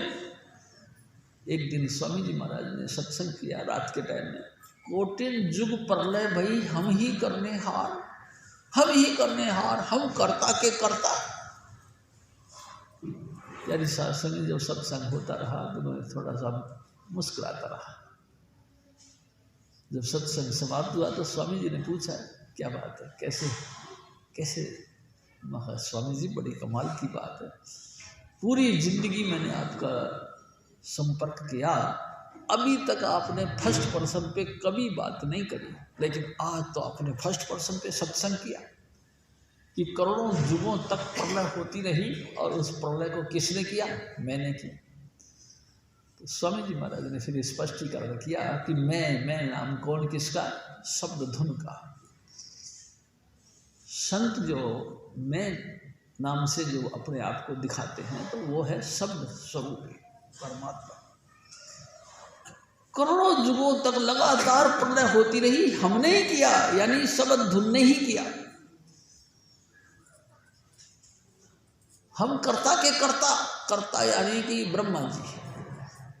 एक दिन स्वामी जी महाराज ने सत्संग किया रात के टाइम में, कोटिन जुग प्रलय भई हम ही करने हार, हम ही करने हार, हम करता के करता। यानी साध संगत जब सत्संग होता रहा तो मैं थोड़ा सा मुस्कुराता रहा। जब सत्संग समाप्त हुआ तो स्वामी जी ने पूछा, क्या बात है, कैसे? महा स्वामी जी बड़ी कमाल की बात है, पूरी जिंदगी मैंने आपका संपर्क किया, अभी तक आपने फर्स्ट पर्सन पे कभी बात नहीं करी, लेकिन आज तो आपने फर्स्ट पर्सन पे सत्संग किया कि करोड़ों युगों तक प्रलय होती रही और उस प्रलय को किसने किया? मैंने किया। तो स्वामी जी महाराज ने फिर स्पष्टीकरण किया कि मैं नाम कौन किसका? शब्द धुन का। संत जो मैं नाम से जो अपने आप को दिखाते हैं तो वो है शब्द स्वरूप परमात्मा। करोड़ों युगों तक लगातार प्रलय होती रही, हमने ही किया, यानी शब्द धुन ने ही किया। हम कर्ता के कर्ता, कर्ता यानी कि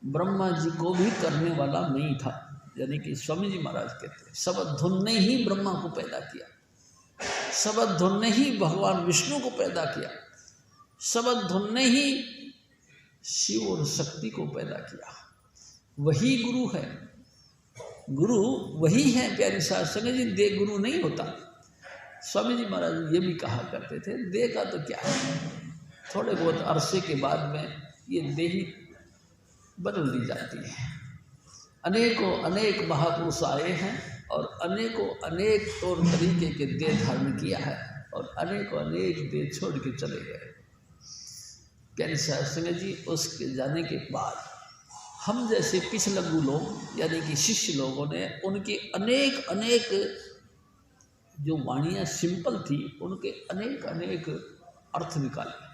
ब्रह्मा जी को भी करने वाला मैं ही था, यानी कि स्वामी जी महाराज कहते हैं सबद धुन ने ही ब्रह्मा को पैदा किया, सबद धुन ने ही भगवान विष्णु को पैदा किया, सबद धुन ने ही शिव और शक्ति को पैदा किया। वही गुरु है, गुरु वही है प्यारी साध संगत जी, दे गुरु नहीं होता। स्वामी जी महाराज ये भी कहा करते थे देह का तो क्या है, थोड़े बहुत अरसे के बाद में ये देही बदल दी जाती है। अनेकों अनेक महापुरुष आए हैं और अनेकों अनेक तौर तरीके के देह धारण किया है और अनेकों अनेक देह छोड़ के चले गए। प्यारी साध संगत जी, उसके जाने के बाद हम जैसे पिछलग्गू लोग यानी कि शिष्य लोगों ने उनकी अनेक अनेक जो वाणियाँ सिंपल थी उनके अनेक अनेक अर्थ निकाले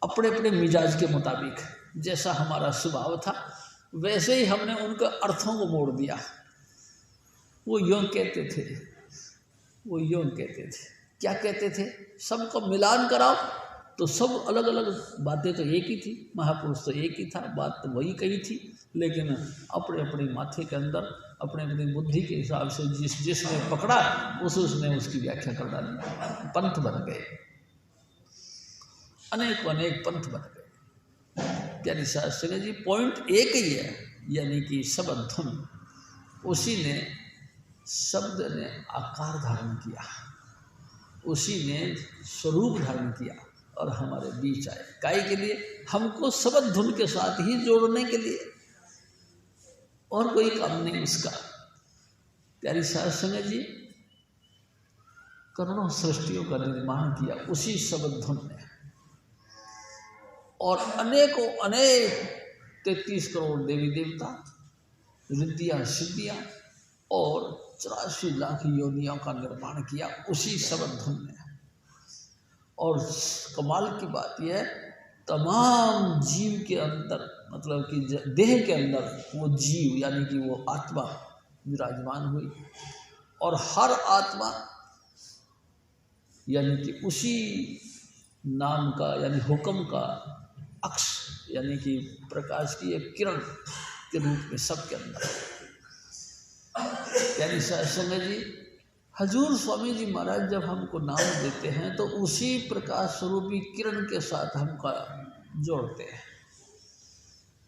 अपने अपने मिजाज के मुताबिक। जैसा हमारा स्वभाव था वैसे ही हमने उनके अर्थों को मोड़ दिया। वो यूँ कहते थे, क्या कहते थे, सबको मिलान कराओ तो सब अलग अलग बातें तो एक ही थी, महापुरुष तो एक ही था, बात तो वही कही थी, लेकिन अपने अपने माथे के अंदर अपने अपनी बुद्धि के हिसाब से जिसने पकड़ा उसने उसकी व्याख्या कर डाली, पंथ बन गए, अनेक अनेक पंथ बन गए। प्यारी साध संगत जी, पॉइंट एक ही है, यानी कि शब्द धुन, उसी ने शब्द ने आकार धारण किया, उसी ने स्वरूप धारण किया और हमारे बीच आए। काहे के लिए? हमको शब्द धुन के साथ ही जोड़ने के लिए, और कोई काम नहीं उसका। प्यारी साध संगत जी, करोड़ों सृष्टियों का निर्माण किया उसी शब्द धुन ने, और अनेकों अनेक 33 करोड़ देवी देवता, रिद्धियाँ सिद्धियाँ और 84 लाख योनियों का निर्माण किया उसी शब्द धुन ने। और कमाल की बात यह है, तमाम जीव के अंदर, मतलब कि देह के अंदर वो जीव यानी कि वो आत्मा विराजमान हुई, और हर आत्मा यानी कि उसी नाम का यानी हुक्म का अक्ष यानी कि प्रकाश की एक किरण के रूप में सबके अंदर। यानी साध संगत जी, हजूर स्वामी जी महाराज जब हमको नाम देते हैं तो उसी प्रकाश स्वरूपी किरण के साथ हमको जोड़ते हैं।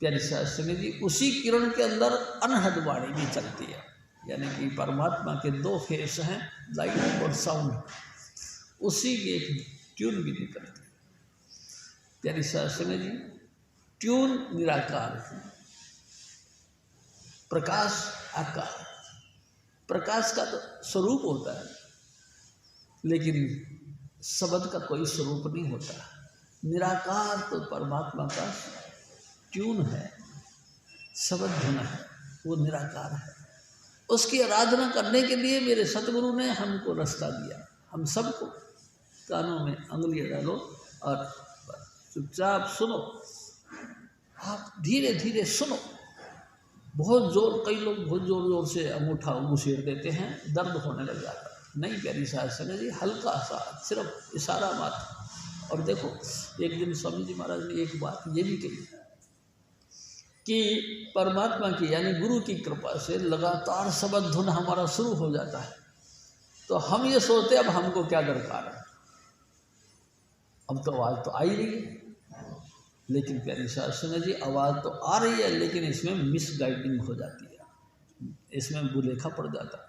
प्यारी साध संगत जी, उसी किरण के अंदर अनहद वाणी भी चलती है, यानी कि परमात्मा के 2 फेस हैं, लाइट और साउंड, उसी की एक ट्यून भी निकलती है। प्यारी साध संगत जी, ट्यून निराकार, प्रकाश आकार। प्रकाश का तो स्वरूप होता है, लेकिन शब्द का कोई स्वरूप नहीं होता। निराकार तो परमात्मा का ट्यून है, शब्द धुन है, वो निराकार है। उसकी आराधना करने के लिए मेरे सतगुरु ने हमको रास्ता दिया। हम सबको कानों में अंगुलियां डालो और चुपचाप सुनो, आप धीरे धीरे सुनो। बहुत जोर, कई लोग बहुत जोर जोर से अंगूठा घुसेड़ देते हैं, दर्द होने लग जाता है। नहीं प्यारी साध संगत जी, हल्का सा सिर्फ इशारा मात्र। और देखो, एक दिन स्वामी जी महाराज ने एक बात ये भी कही कि परमात्मा की यानी गुरु की कृपा से लगातार शब्द धुन हमारा शुरू हो जाता है, तो हम ये सोचते अब हमको क्या दरकार है, अब तो आवाज़ तो आ ही रही है। लेकिन प्यारी साध संगत जी, आवाज़ तो आ रही है, लेकिन इसमें मिसगाइडिंग हो जाती है, इसमें बुलेखा पड़ जाता है।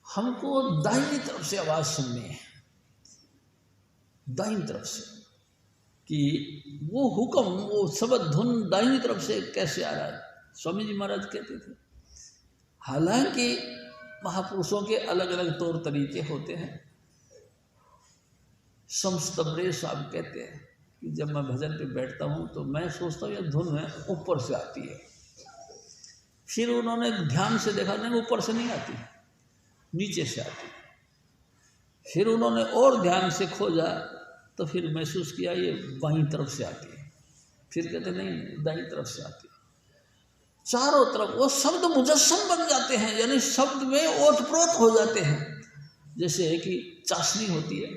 हमको दाहिनी तरफ से आवाज़ सुननी है, दाहिनी तरफ से, कि वो हुक्म, वो शब्द धुन दाहिनी तरफ से कैसे आ रहा है। स्वामी जी महाराज कहते थे, हालांकि महापुरुषों के अलग अलग तौर तरीके होते हैं। समस्तबरे साहब कहते हैं कि जब मैं भजन पे बैठता हूँ तो मैं सोचता हूँ ये धुन है ऊपर से आती है। फिर उन्होंने ध्यान से देखा, नहीं ऊपर से नहीं आती, नीचे से आती। फिर उन्होंने और ध्यान से खोजा तो फिर महसूस किया ये बाईं तरफ से आती है। फिर कहते नहीं, दाईं तरफ से आती है। चारों तरफ वो शब्द मुजस्सम बन जाते हैं, यानी शब्द में ओतप्रोत हो जाते हैं। जैसे है कि चाशनी होती है,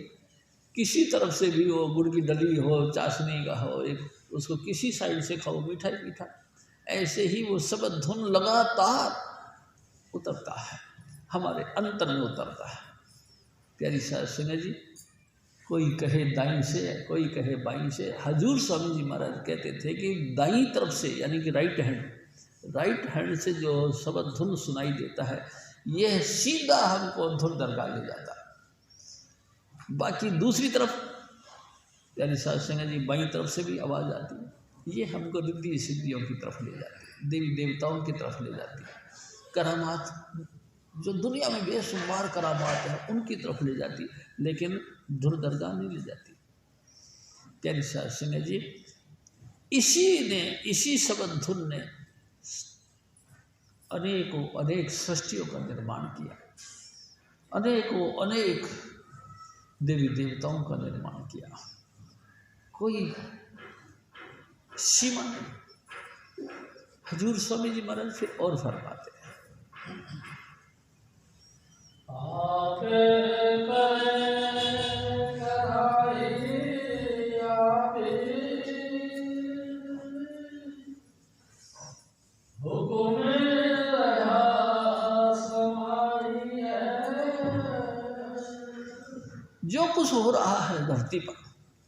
किसी तरफ से भी हो, गुड़ की डली हो, चाशनी का हो, एक उसको किसी साइड से खाओ, मीठा ही मीठा। ऐसे ही वो शब्द धुन लगातार उतरता है, हमारे अंतर में उतरता है। प्यारी साध संगत जी, कोई कहे दाईं से, कोई कहे बाईं से। हजूर स्वामी जी महाराज कहते थे कि दाईं तरफ से यानी कि राइट हैंड से जो शब्द धुन सुनाई देता है, यह सीधा हमको धुन दरगाह ले जाता है। बाकी दूसरी तरफ प्यारी साध संगत जी बाईं तरफ से भी आवाज़ आती है, ये हमको रिद्धि सिद्धियों की तरफ ले जाती है, देवी देवताओं की तरफ ले जाती है। करामात जो दुनिया में बेशुमार करामात है उनकी तरफ ले जाती, लेकिन धुन दरगाह नहीं ले जाती। प्यारी साध संगत जी, इसी शब्द धुन ने अनेक सृष्टियों का निर्माण किया, अनेक देवी देवताओं का निर्माण किया, कोई सीमा नहीं। हजूर स्वामी जी महाराज फिर और फरमाते हैं, जो कुछ हो रहा है धरती पर,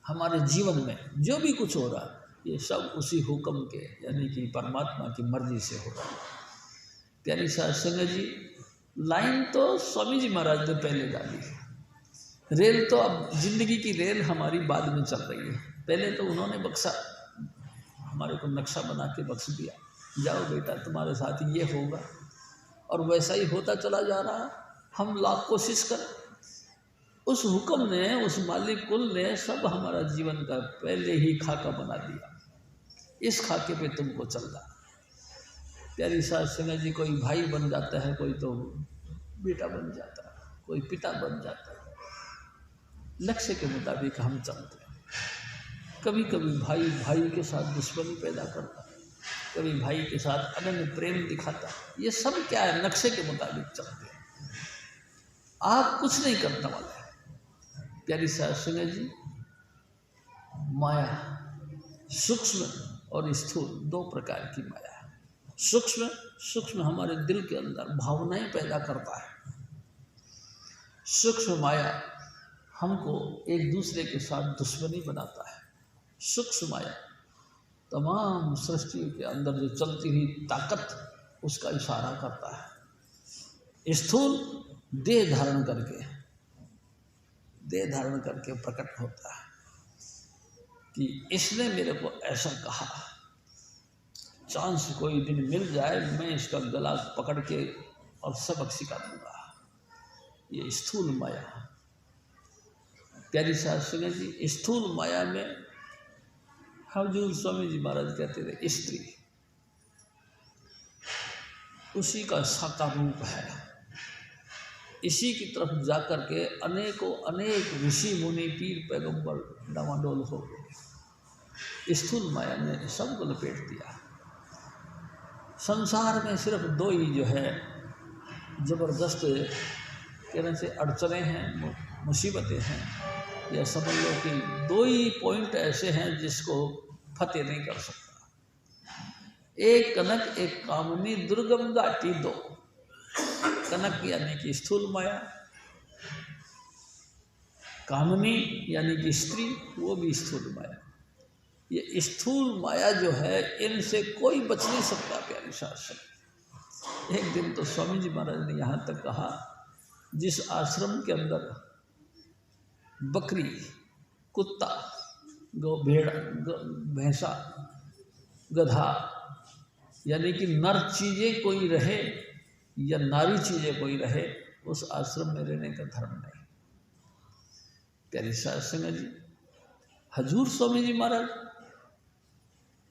हमारे जीवन में जो भी कुछ हो रहा है, ये सब उसी हुक्म के यानी कि परमात्मा की मर्जी से हो रहा है। प्यारी साध संगत जी, लाइन तो स्वामी जी महाराज ने पहले डाली, रेल तो अब जिंदगी की रेल हमारी बाद में चल रही है। पहले तो उन्होंने बक्सा हमारे को नक्शा बना के बख्श दिया, जाओ बेटा तुम्हारे साथ ये होगा, और वैसा ही होता चला जा रहा है। हम लाख कोशिश करें, उस हुक्म ने, उस मालिक कुल ने सब हमारा जीवन का पहले ही खाका बना दिया, इस खाके पे तुमको चलना। प्यारी साध संगत जी, कोई भाई बन जाता है, कोई तो बेटा बन जाता है, कोई पिता बन जाता है, लक्ष्य के मुताबिक हम चलते हैं। कभी कभी भाई के साथ दुश्मनी पैदा करता है, कभी भाई के साथ अनन्य प्रेम दिखाता है। ये सब क्या है, नक्शे के मुताबिक चलते हैं, आप कुछ नहीं करने वाले। प्यारी साध संगत जी, माया सूक्ष्म और स्थूल दो प्रकार की माया है। सूक्ष्म हमारे दिल के अंदर भावनाएं पैदा करता है। सूक्ष्म माया हमको एक दूसरे के साथ दुश्मनी बनाता है। सूक्ष्म माया तमाम सृष्टि के अंदर जो चलती हुई ताकत, उसका इशारा करता है। स्थूल देह धारण करके प्रकट होता है कि इसने मेरे को ऐसा कहा, चांस कोई दिन मिल जाए मैं इसका गला पकड़ के और सबक सिखा दूंगा। ये स्थूल माया। प्यारी साध संगत जी, स्थूल माया में हजूर स्वामी जी महाराज कहते थे स्त्री उसी का साकार रूप है। इसी की तरफ जाकर के अनेक ऋषि मुनि पीर पैगंबर डामाडोल हो गए। स्थूल माया ने सबको लपेट दिया। संसार में सिर्फ दो ही जो है जबरदस्त कहने से अड़चने हैं, मुसीबतें हैं, या समझ लो कि दो ही पॉइंट ऐसे हैं जिसको फतेह नहीं कर सकता। एक कनक, एक कामनी, दुर्गम घाटी दो। कनक यानी कि स्थूल माया, कामनी यानी कि स्त्री, वो भी स्थूल माया। ये स्थूल माया जो है, इनसे कोई बच नहीं सकता। प्यारी शासन, एक दिन तो स्वामी जी महाराज ने यहाँ तक कहा, जिस आश्रम के अंदर बकरी, कुत्ता, गौ, भेड़, भैंसा, गधा यानी कि नर चीज़ें कोई रहे या नारी चीज़ें कोई रहे, उस आश्रम में रहने का धर्म नहीं। प्यारी साध संगत जी, हजूर स्वामी जी महाराज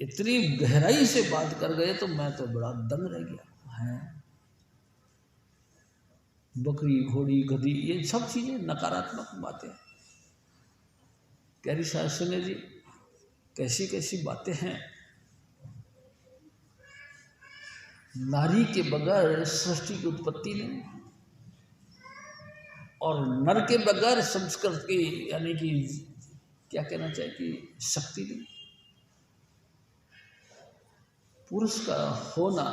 इतनी गहराई से बात कर गए तो मैं तो बड़ा दंग रह गया है। बकरी, घोड़ी, गधी, ये सब चीज़ें नकारात्मक बातें। प्यारी साध संगत जी, कैसी कैसी बातें हैं। नारी के बगैर सृष्टि की उत्पत्ति नहीं, और नर के बगैर संस्कृत की यानी कि क्या कहना चाहिए कि शक्ति नहीं। पुरुष का होना,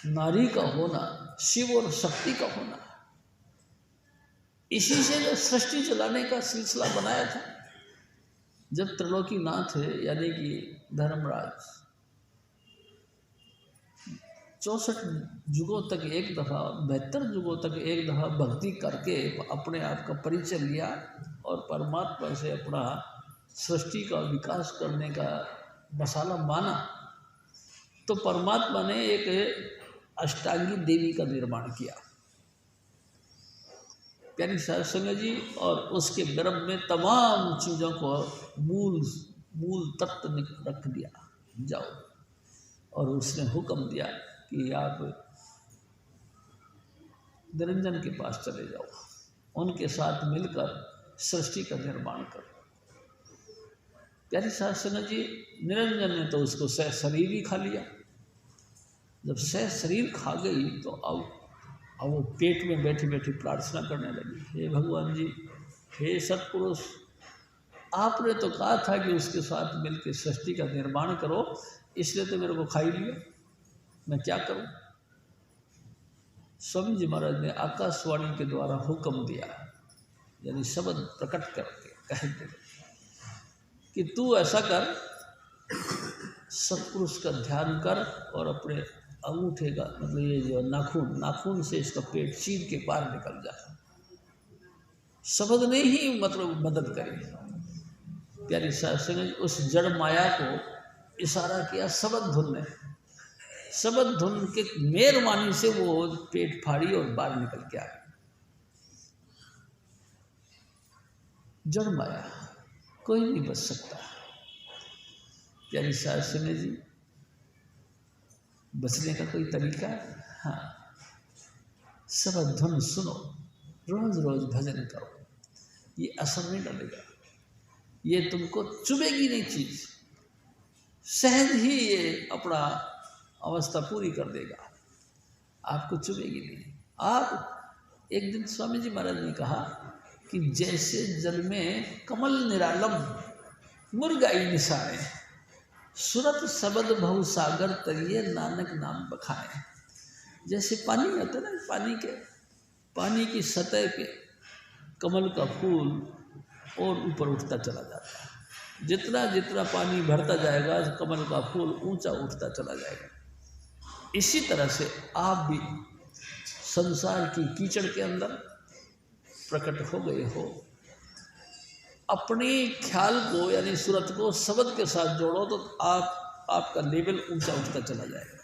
नारी का होना, शिव और शक्ति का होना, इसी से जो सृष्टि चलाने का सिलसिला बनाया था। जब त्रिलोकीनाथ यानी कि धर्मराज 64 युगों तक एक दफ़ा, 72 युगों तक एक दफ़ा भक्ति करके अपने आप का परिचय लिया और परमात्मा से अपना सृष्टि का विकास करने का मसाला माना, तो परमात्मा ने एक अष्टांगी देवी का निर्माण किया प्यारी साध संगत जी, और उसके गर्भ में तमाम चीज़ों को मूल तत्व रख दिया, जाओ। और उसने हुक्म दिया कि आप निरंजन के पास चले जाओ, उनके साथ मिलकर सृष्टि का निर्माण करो। प्यारी साध संगत जी, निरंजन ने तो उसको सह शरीर ही खा लिया। जब सह शरीर खा गई तो अब वो पेट में बैठी बैठी प्रार्थना करने लगी, हे भगवान जी, हे सत्पुरुष, आपने तो कहा था कि उसके साथ मिलकर सृष्टि का निर्माण करो, इसलिए तो मेरे को खा ही लिया, मैं क्या करूं? स्वामी जी महाराज ने आकाशवाणी के द्वारा हुक्म दिया, यानी शब्द प्रकट करके कह दे कि तू ऐसा कर, सत्पुरुष का ध्यान कर और अपने अंगूठे का मतलब ये जो नाखून से इसका पेट चीर के बाहर निकल जाए। शब्द ने ही मतलब मदद करी। प्यारी साध संगत, उस जड़ माया को इशारा किया शब्द धुन ने, शब्द धुन के मेहरबानी से वो पेट फाड़ी और बाहर निकल के आ गई। जड़ माया कोई नहीं बच सकता। प्यारी साध संगत जी, बचने का कोई तरीका? हाँ, शब्द धुन सुनो, रोज रोज भजन करो, ये असर नहीं डालेगा, ये तुमको चुभेगी नहीं चीज, सहज ही ये अपना अवस्था पूरी कर देगा, आपको चुभेगी नहीं। आप एक दिन स्वामी जी महाराज ने कहा कि जैसे जल में कमल निरालम मुर्गाई निशाने, सुरत शब्द बहु सागर तरिए नानक नाम बखाए। जैसे पानी होता है ना, पानी की सतह पे कमल का फूल और ऊपर उठता चला जाता है। जितना जितना पानी भरता जाएगा कमल का फूल ऊंचा उठता चला जाएगा। इसी तरह से आप भी संसार की कीचड़ के अंदर प्रकट हो गए हो। अपने ख्याल को यानी सूरत को शब्द के साथ जोड़ो तो आपका लेवल ऊंचा उठता चला जाएगा।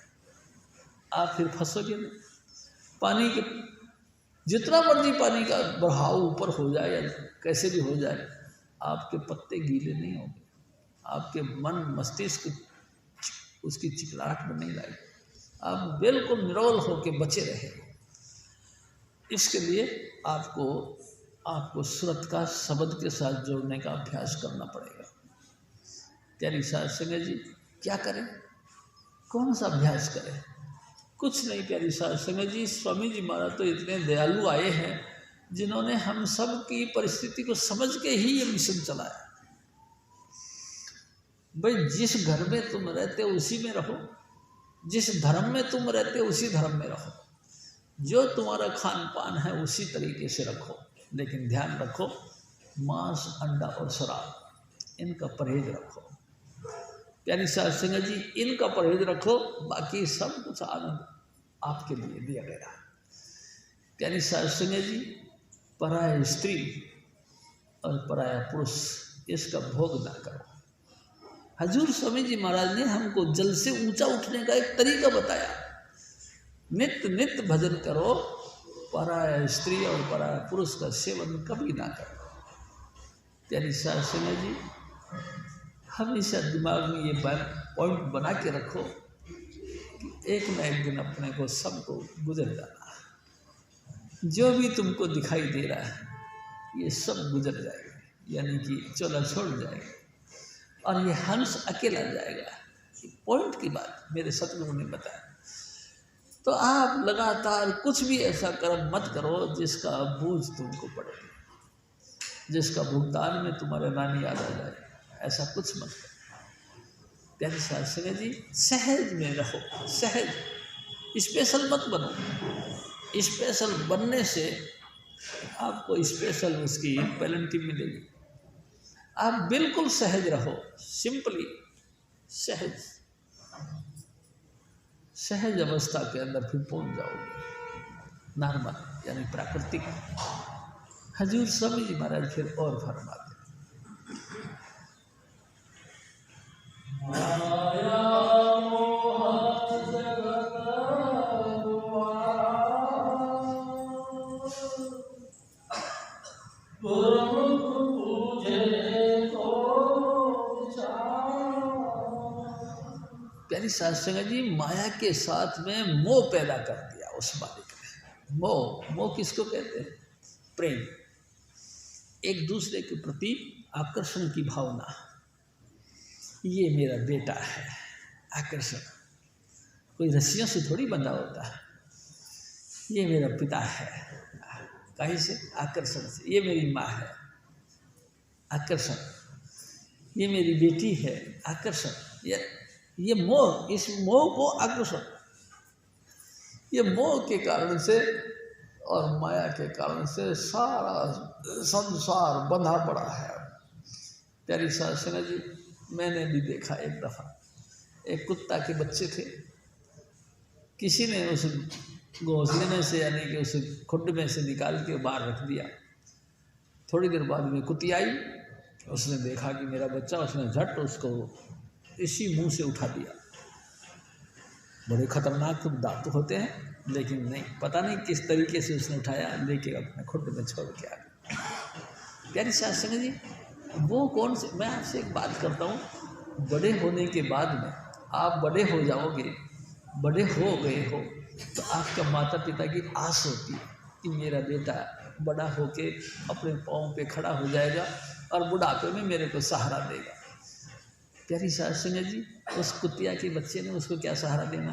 आप फिर फंसोगे नहीं। पानी के जितना मर्जी पानी का बहाव ऊपर हो जाए या कैसे भी हो जाए, आपके पत्ते गीले नहीं होंगे, आपके मन मस्तिष्क उसकी चिकनाहट में नहीं लाएगी, आप बिल्कुल निरोल होकर बचे रहे। इसके लिए आपको सूरत का शब्द के साथ जोड़ने का अभ्यास करना पड़ेगा। प्यारी साध संगत जी, क्या करें, कौन सा अभ्यास करें? कुछ नहीं प्यारी साध संगत जी, स्वामी जी महाराज तो इतने दयालु आए हैं जिन्होंने हम सब की परिस्थिति को समझ के ही ये मिशन चलाया। भाई, जिस घर में तुम रहते हो उसी में रहो, जिस धर्म में तुम रहते हो उसी धर्म में रहो, जो तुम्हारा खान पान है उसी तरीके से रखो, लेकिन ध्यान रखो मांस, अंडा और शराब इनका परहेज रखो। प्यारी साध संगत जी, इनका परहेज रखो, बाकी सब कुछ आनंद आपके लिए दिया गया। प्यारी साध संगत जी, पराया स्त्री और पराया पुरुष इसका भोग ना करो। हजूर स्वामी जी महाराज ने हमको जल से ऊंचा उठने का एक तरीका बताया। नित्य नित्य भजन करो, पराया स्त्री और पराया पुरुष का सेवन कभी ना करो। प्यारी साध संगत जी, हमेशा दिमाग में ये पॉइंट बना के रखो कि एक न एक दिन अपने को सबको गुजर जाना है। जो भी तुमको दिखाई दे रहा है ये सब गुजर जाएगा, यानी कि चोला छोड़ जाएगा और ये हंस अकेला जाएगा। पॉइंट की बात मेरे सतगुरु ने बताया। तो आप लगातार कुछ भी ऐसा कर्म मत करो जिसका बोझ तुमको पड़े, जिसका भुगतान में तुम्हारे नानी याद आ जाए, ऐसा कुछ मत करो। प्यारे शास्त्री जी, सहज में रहो, सहज, स्पेशल मत बनो। स्पेशल बनने से आपको स्पेशल उसकी पेनल्टी मिलेगी। आप बिल्कुल सहज रहो, सिंपली सहज, सहज अवस्था के अंदर फिर पहुंच जाओगे, नॉर्मल यानी प्राकृतिक। हजूर स्वामी जी महाराज फिर और फरमाते, प्यारी साध संगत जी, माया के साथ में मोह पैदा कर दिया उस मालिक ने। मोह, मोह किसको कहते हैं? प्रेम, एक दूसरे के प्रति आकर्षण की भावना। ये मेरा बेटा है, आकर्षण, कोई रस्सियों से थोड़ी बंधा होता है। ये मेरा पिता है, कहीं से? आकर्षण से। ये मेरी माँ है, आकर्षण। ये मेरी बेटी है, आकर्षण। ये मोह, इस मोह को आकर्षण, ये मोह के कारण से और माया के कारण से सारा संसार बंधा पड़ा है। प्यारी साध संगत जी, मैंने भी देखा एक दफ़ा, एक कुत्ता के बच्चे थे, किसी ने उस घोंसले में से यानी कि उस खुड में से निकाल के बाहर रख दिया। थोड़ी देर बाद में कुत्ती आई, उसने देखा कि मेरा बच्चा, उसने झट उसको इसी मुंह से उठा दिया। बड़े खतरनाक दांत होते हैं, लेकिन नहीं, पता नहीं किस तरीके से उसने उठाया, लेके अपने खुड में छोड़ के आ गया। प्यारी साध संगत जी, वो कौन से, मैं आपसे एक बात करता हूँ, बड़े होने के बाद में आप बड़े हो जाओगे, बड़े हो गए हो, तो आपका माता पिता की आस होती है कि मेरा बेटा बड़ा होके अपने पाँव पे खड़ा हो जाएगा और बुढ़ापे में मेरे को सहारा देगा। प्यारी साध संगत जी, उस कुतिया के बच्चे ने उसको क्या सहारा देना?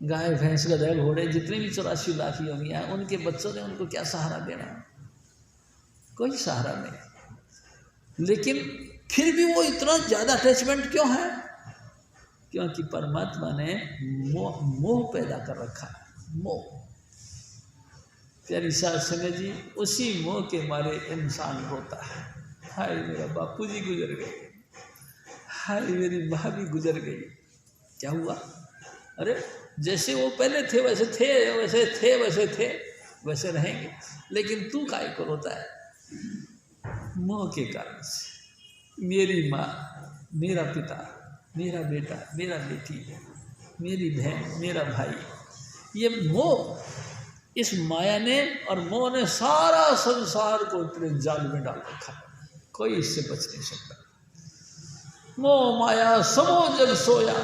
गाय भैंस गधे घोड़े जितने भी 84 लाख योनियाँ हैं, उनके बच्चों ने उनको क्या सहारा देना? कोई सहारा नहीं। लेकिन फिर भी वो इतना ज़्यादा अटैचमेंट क्यों है? क्योंकि परमात्मा ने मोह पैदा कर रखा है, मोह। प्यारी साध संगत जी, उसी मोह के मारे इंसान रोता है, हाय मेरा बापू जी गुजर गए, हाय मेरी माँ भी गुजर गई। क्या हुआ? अरे जैसे वो पहले थे वैसे थे, वैसे थे वैसे थे, वैसे रहेंगे, लेकिन तू काहे को रोता है? मोह के कारण से। मेरी माँ, मेरा पिता, मेरा बेटा, मेरा बेटी, मेरी बहन, मेरा भाई, ये मोह, इस माया ने और मोह ने सारा संसार को इतने जाल में डाल रखा, कोई इससे बच नहीं सकता। मोह माया समो जग सोया,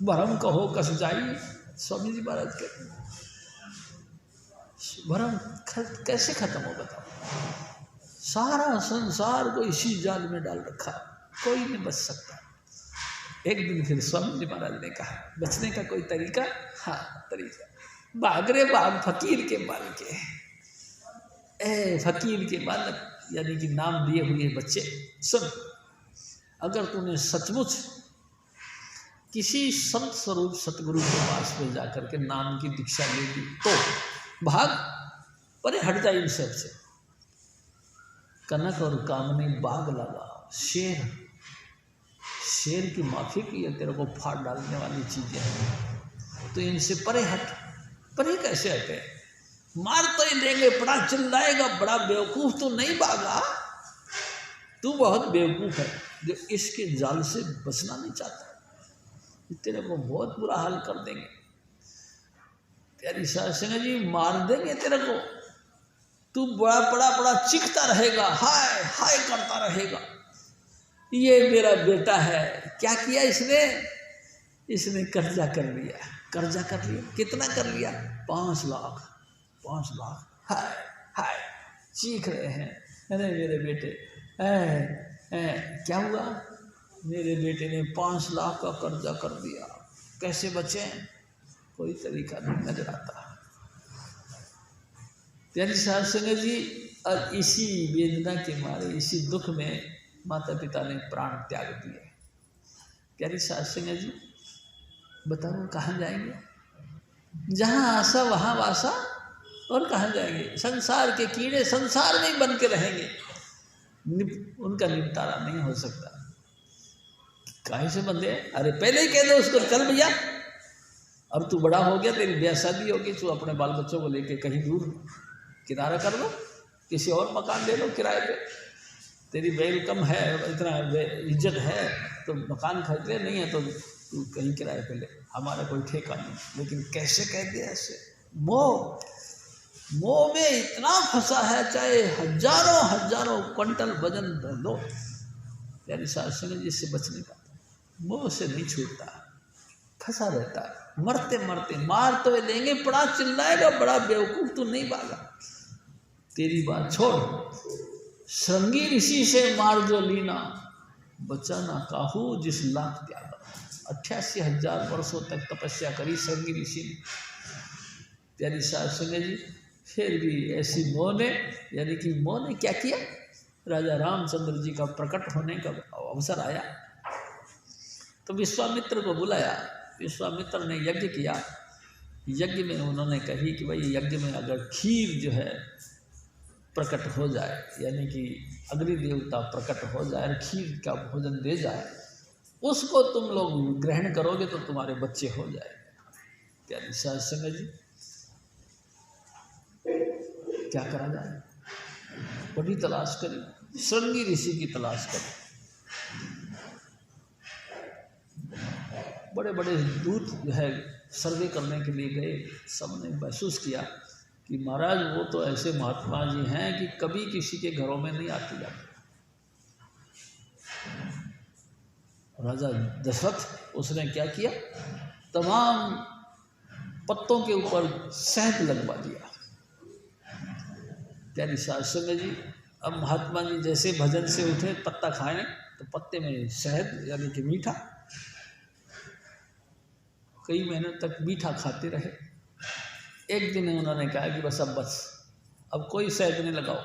भरम कहो कस जाई। स्वामी जी महाराज कहते हैं, भरम कैसे खत्म हो बताओ? सारा संसार को इसी जाल में डाल रखा, कोई नहीं बच सकता। एक दिन फिर स्वामी जी महाराज ने कहा, बचने का कोई तरीका? हाँ तरीका, भाग रे भाग फकीर के बाल के। ए फकीर के बालक, यानी कि नाम दिए हुए बच्चे, सुन, अगर तूने सचमुच किसी संत स्वरूप सतगुरु के पास में जाकर के नाम की दीक्षा ले ली तो भाग, परे हट जाए इन सब से। कनक और कामनी बाग लगा, शेर, शेर की माफी की है, तेरे को फाड़ डालने वाली चीजें हैं, तो इनसे परे हट। परे कैसे हटे? मार तो ही देंगे, बड़ा चिल्लाएगा, बड़ा बेवकूफ तो नहीं भागा, तू बहुत बेवकूफ है जो इसके जाल से बचना नहीं चाहता, तेरे को बहुत बुरा हाल कर देंगे। प्यारी साध संगत जी, मार देंगे तेरे को, तू बड़ा बड़ा बड़ा चीखता रहेगा, हाय हाय करता रहेगा, ये मेरा बेटा है। क्या किया इसने? इसने कर्जा कर लिया, कर्जा कर लिया। कितना कर लिया? 5 लाख, 5 लाख, हाय हाय चीख रहे हैं, अरे मेरे बेटे, क्या हुआ? मेरे बेटे ने 5 लाख का कर्जा कर दिया, कैसे बचें? कोई तरीका नहीं नजर आता। प्यारी साहब संगत जी, और इसी वेदना के मारे, इसी दुख में माता पिता ने प्राण त्याग दिए। प्यारी साहब संगत जी, बताओ कहाँ जाएंगे? जहाँ आशा वहाँ वासा, और कहाँ जाएंगे? संसार के कीड़े संसार में ही बन के रहेंगे, उनका निपटारा नहीं हो सकता। काहे से बंदे? अरे पहले ही कह दो उसको, चल भैया अब तू बड़ा हो गया, तेरी ब्याह शादी होगी, तू अपने बाल बच्चों को लेके कहीं दूर किनारा कर लो, किसी और मकान ले लो किराए पे, तेरी वेलकम है, इतना इज्जत है तो मकान खरीद ले, नहीं है तो तू कहीं किराए पे ले, हमारा कोई ठेका नहीं। लेकिन कैसे कह दिया ऐसे? मोह में इतना फंसा है, चाहे हजारों हजारों क्विंटल वजन दो, यानी शासन जिससे बच नहीं पाता, मोह से नहीं छूटता, फंसा रहता है। मरते मरते मार तो लेंगे, बड़ा चिल्लाएगा, बड़ा बेवकूफ तू नहीं भागा, तेरी बात छोड़। श्रृंगी ऋषि से मार जो लीना, बचा ना काहू जिस लाख त्यागा। 88,000 वर्षों तक तपस्या करी श्रृंगी ऋषि ने। प्यारी साहब संगत जी, फिर भी ऐसी मोह ने, यानी कि मोह ने क्या किया? राजा रामचंद्र जी का प्रकट होने का अवसर आया तो विश्वामित्र को बुलाया। विश्वामित्र ने यज्ञ किया। यज्ञ में उन्होंने कही कि भाई यज्ञ में अगर खीर जो है प्रकट हो जाए, यानी कि अग्नि देवता प्रकट हो जाए और खीर का भोजन दे जाए, उसको तुम लोग ग्रहण करोगे तो तुम्हारे बच्चे हो जाएंगे। प्यारी साहब संगत जी, क्या करा जाए? बड़ी तलाश करी, श्रृंगी ऋषि की तलाश करी। बड़े बड़े दूत जो है सर्वे करने के लिए गए। सबने महसूस किया कि महाराज वो तो ऐसे महात्मा जी हैं कि कभी किसी के घरों में नहीं आते जाते। राजा दशरथ उसने क्या किया? तमाम पत्तों के ऊपर शहद लगवा दिया। प्यारी शासन जी, अब महात्मा जी जैसे भजन से उठे, पत्ता खाएं तो पत्ते में शहद यानी कि मीठा, कई महीनों तक मीठा खाते रहे। एक दिन उन्होंने कहा कि बस अब कोई शहद नहीं लगाओ।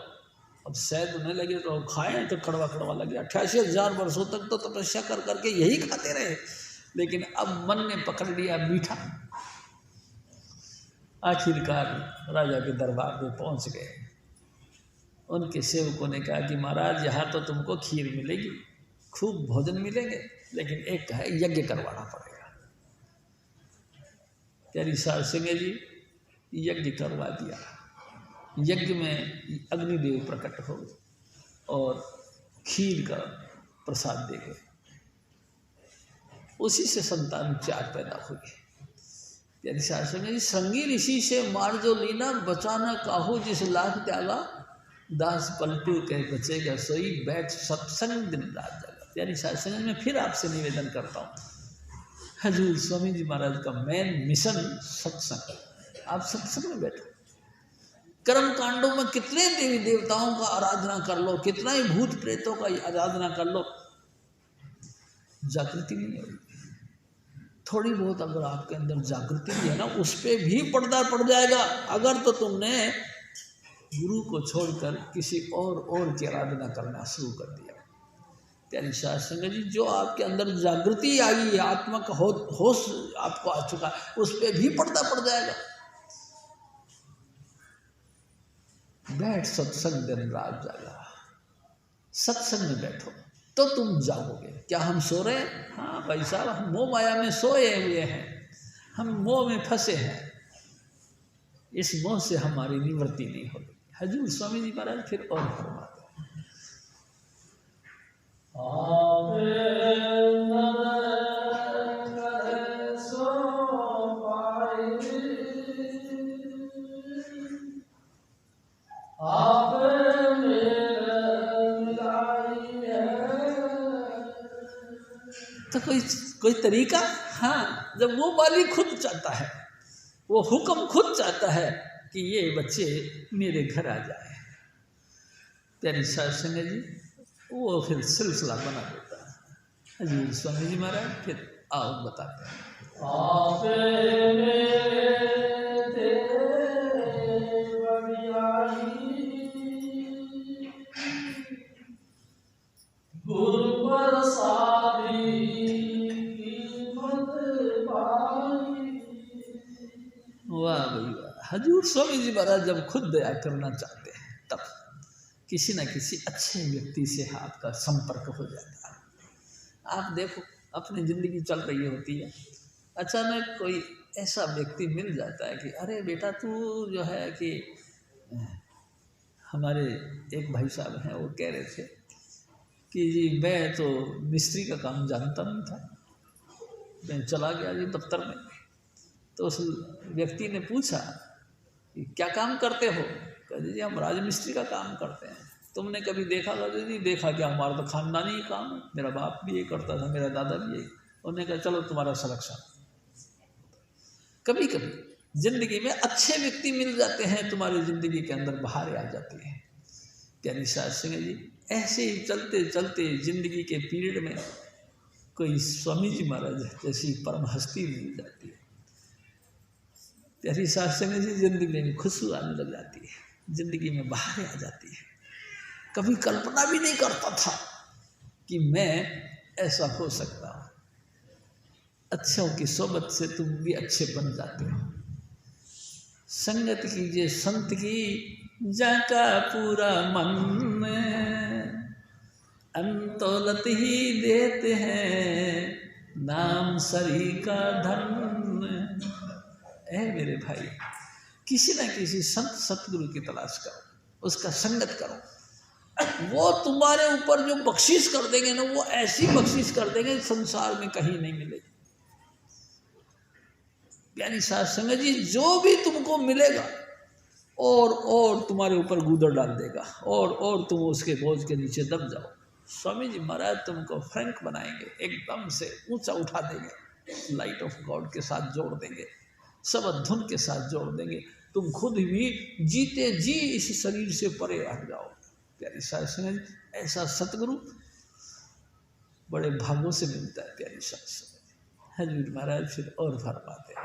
अब शहद नहीं लगे तो खाएं तो कड़वा कड़वा लगे। 88,000 वर्षों तक तो तपस्या कर करके यही खाते रहे, लेकिन अब मन ने पकड़ लिया मीठा। आखिरकार राजा के दरबार में पहुंच गए। उनके सेवकों ने कहा कि महाराज यहाँ तो तुमको खीर मिलेगी, खूब भोजन मिलेंगे, लेकिन एक है यज्ञ करवाना पड़ेगा। प्यारी साहब संगत जी, यज्ञ करवा दिया। यज्ञ में अग्निदेव प्रकट हो और खीर का प्रसाद दे गए। उसी से संतान 4 पैदा हुई। प्यारी साहब संगत जी, श्रृंगी ऋषि से मार जो लीना, बचाना काहू जिस लाख त्यागा, दास पलटू कह बचेगा सोई, बैठ सत्संग दिन रात जगा। प्यारी साहब संगत, मैं फिर आपसे निवेदन करता हूँ, हजूर स्वामी जी महाराज का मेन मिशन सत्संग। आप सत्संग में बैठो। कर्म कांडों में कितने देवी देवताओं का आराधना कर लो, कितना ही भूत प्रेतों का आराधना कर लो, जागृति नहीं होगी। थोड़ी बहुत अगर आपके अंदर जागृति भी है ना, उस पर भी पर्दा पड़ जाएगा। अगर तो तुमने गुरु को छोड़कर किसी और की आराधना करना शुरू कर दिया। प्यारी साध संगत जी, जो आपके अंदर जागृति आई है, आत्मा का होश आपको आ चुका है, उस पर भी पर्दा पड़ जाएगा। बैठ सत्संग दिन रात जागा। सत्संग में बैठो तो तुम जागोगे। क्या हम सो रहे हैं? हाँ भाई साहब, हम मोह माया में सोए हुए हैं, हम मोह में फंसे हैं। इस मोह से हमारी निवृत्ति नहीं होगी। हजूर स्वामी जी महाराज फिर और फरमाते तो कोई तरीका? हाँ, जब वो मालिक खुद चाहता है, वो हुक्म खुद चाहता है कि ये बच्चे मेरे घर आ जाए। प्यारी साध संगत जी, वो फिर सिलसिला बना देता है। हजूर स्वामी जी महाराज फिर आओ बताते हैं। आपे मेरे थे बड़ियाई, गुरु बरसाती कीमत पाई। वाह भाई वाह। हजूर स्वामी जी महाराज जब खुद दया करना चाहते हैं तब किसी न किसी अच्छे व्यक्ति से आपका संपर्क हो जाता है। आप देखो अपनी ज़िंदगी चल रही होती है, अचानक कोई ऐसा व्यक्ति मिल जाता है कि अरे बेटा तू जो है कि हमारे एक भाई साहब हैं वो कह रहे थे कि जी मैं तो मिस्त्री का काम जानता नहीं था, मैं चला गया जी दफ्तर में। तो उस व्यक्ति ने पूछा कि क्या काम करते हो? कहते जी हम राजमिस्त्री का काम करते हैं। तुमने कभी देखा? कहते जी देखा क्या, हमारा तो खानदानी काम है, मेरा बाप भी ये करता था, मेरा दादा भी यही। उन्होंने कहा चलो तुम्हारा सिलेक्शन। कभी कभी जिंदगी में अच्छे व्यक्ति मिल जाते हैं, तुम्हारी जिंदगी के अंदर बहारें आ जाती हैं। प्यारी साध संगत जी, ऐसे ही चलते चलते जिंदगी के पीरियड में कोई स्वामी जी महाराज जैसी परम हस्ती मिल जाती है। प्यारी साध संगत जी, जिंदगी में खुशबू आने लग जाती है, जिंदगी में बहारें आ जाती है। कभी कल्पना भी नहीं करता था कि मैं ऐसा हो सकता हूँ। अच्छों की सोबत से तुम भी अच्छे बन जाते हो। संगत कीजिए संत की जाका पूरा मन, अंतौलत ही देते हैं नाम सरी का धन। ऐ मेरे भाई, किसी न किसी संत सतगुरु की तलाश करो, उसका संगत करो। वो तुम्हारे ऊपर जो बख्शिश कर देंगे ना, वो ऐसी बख्शिश कर देंगे संसार में कहीं नहीं मिलेगी। प्यारी साध संगत जी, जो भी तुमको मिलेगा और तुम्हारे ऊपर गूदर डाल देगा और तुम उसके बोझ के नीचे दब जाओ। स्वामी जी महाराज तुमको फ्रैंक बनाएंगे, एकदम से ऊंचा उठा देंगे, लाइट ऑफ गॉड के साथ जोड़ देंगे, सब धुन के साथ जोड़ देंगे। तुम खुद भी जीते जी इस शरीर से परे हट जाओ। प्यारी साध संगत जी, ऐसा सतगुरु बड़े भागों से मिलता है। प्यारी साध संगत हजूर महाराज फिर और फरमाते हैं,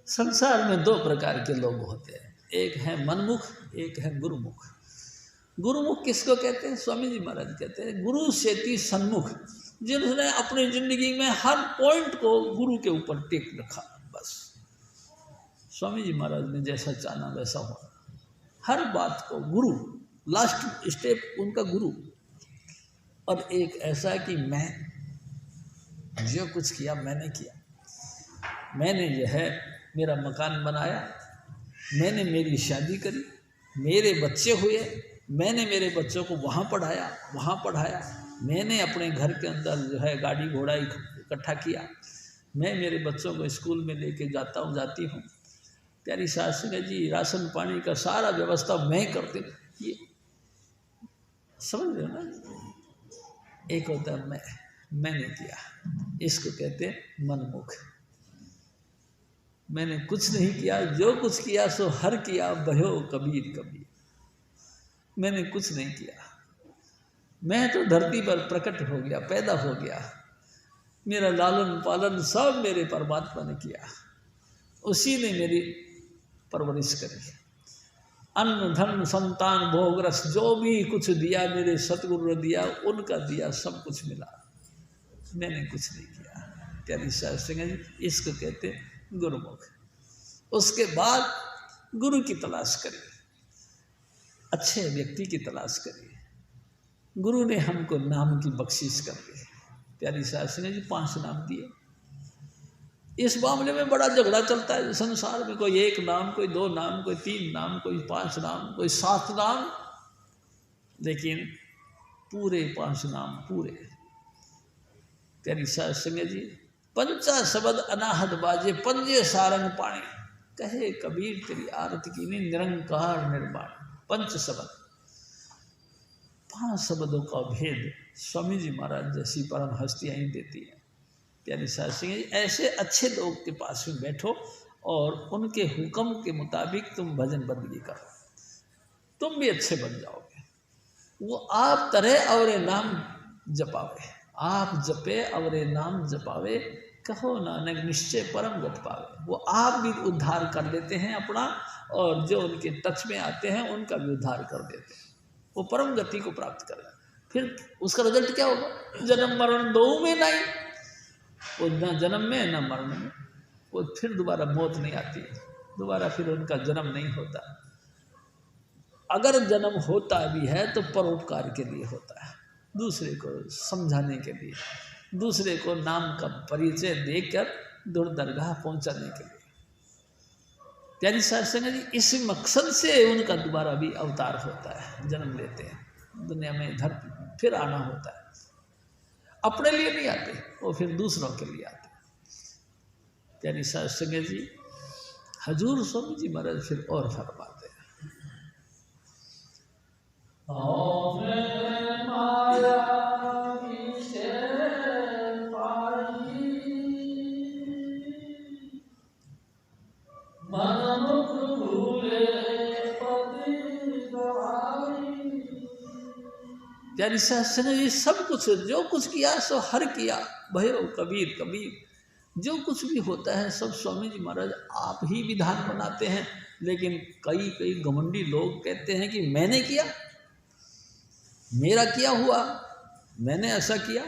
संसार में दो प्रकार के लोग होते हैं, एक है मनमुख, एक है गुरुमुख। गुरुमुख किसको कहते हैं? स्वामी जी महाराज कहते हैं गुरु सेती सन्मुख, जिन्होंने अपनी जिंदगी में हर पॉइंट को गुरु के ऊपर टेक रखा। बस स्वामी जी महाराज ने जैसा चाहा वैसा हुआ, हर बात को गुरु, लास्ट स्टेप उनका गुरु। और एक ऐसा है कि मैं जो कुछ किया मैंने किया, मैंने जो है मेरा मकान बनाया, मैंने मेरी शादी करी, मेरे बच्चे हुए, मैंने मेरे बच्चों को वहाँ पढ़ाया, मैंने अपने घर के अंदर जो है गाड़ी घोड़ा इकट्ठा किया, मैं मेरे बच्चों को स्कूल में लेके जाती हूँ। प्यारी साध संगत जी, राशन पानी का सारा व्यवस्था मैं करती हूँ। ये समझ रहे हो ना? एक होता है मैंने किया, इसको कहते हैं मनमुख। मैंने कुछ नहीं किया, जो कुछ किया सो हर किया, भयो कबीर कबीर। मैंने कुछ नहीं किया, मैं तो धरती पर प्रकट हो गया, पैदा हो गया, मेरा लालन पालन सब मेरे परमात्मा ने किया, उसी ने मेरी परवरिश करी। अन्न धन संतान भोग रस जो भी कुछ दिया मेरे सतगुरु ने दिया, उनका दिया, सब कुछ मिला, मैंने कुछ नहीं किया। प्यारी साध संगत जी, इसको कहते गुरुमुख। उसके बाद गुरु की तलाश करिए, अच्छे व्यक्ति की तलाश करिए। गुरु ने हमको नाम की बख्शिश कर दी। प्यारी साध संगत जी 5 नाम दिए। इस मामले में बड़ा झगड़ा चलता है संसार में, कोई 1 नाम, कोई 2 नाम, कोई 3 नाम, कोई 5 नाम, कोई 7 नाम, लेकिन पूरे 5 नाम पूरे। प्यारी साध संगत जी, पंचा शब्द अनाहत बाजे, पंजे सारंग पाणी, कहे कबीर तेरी आरती की निरंकार निर्वाण। पंच शब्द, 5 शब्दों का भेद स्वामी जी महाराज जैसी परम हस्तियाँ ही देती हैं। प्यारी साध संगत जी, ऐसे अच्छे लोग के पास में बैठो और उनके हुक्म के मुताबिक तुम भजन बंदगी करो, तुम भी अच्छे बन जाओगे। वो आप तरह और नाम जपावे, आप जपे और नाम जपावे, कहो नानक निश्चय परम गत पावे। वो आप भी उद्धार कर देते हैं अपना, और जो उनके टच में आते हैं उनका भी उद्धार कर देते हैं, वो परम गति को प्राप्त करें। फिर उसका रिजल्ट क्या होगा? जन्म मरण दो में नहीं, वो न जन्म में न मरण में, वो फिर दोबारा मौत नहीं आती, दोबारा फिर उनका जन्म नहीं होता। अगर जन्म होता भी है तो परोपकार के लिए होता है, दूसरे को समझाने के लिए, दूसरे को नाम का परिचय देकर दूर दरगाह पहुंचाने के लिए। प्यारी साध संगत जी, इस मकसद से उनका दोबारा भी अवतार होता है, जन्म लेते हैं दुनिया में, धरती फिर आना होता है। अपने लिए नहीं आते, वो फिर दूसरों के लिए आते। प्यारी साध संगत जी, हजूर स्वामी जी महाराज फिर और फरमाते हैं, प्यारी साध संगत जी, सब कुछ जो कुछ किया सो हर किया, भैरव कबीर कबीर, जो कुछ भी होता है सब स्वामी जी महाराज आप ही विधान बनाते हैं। लेकिन कई कई घमंडी लोग कहते हैं कि मैंने किया, मेरा किया हुआ, मैंने ऐसा किया,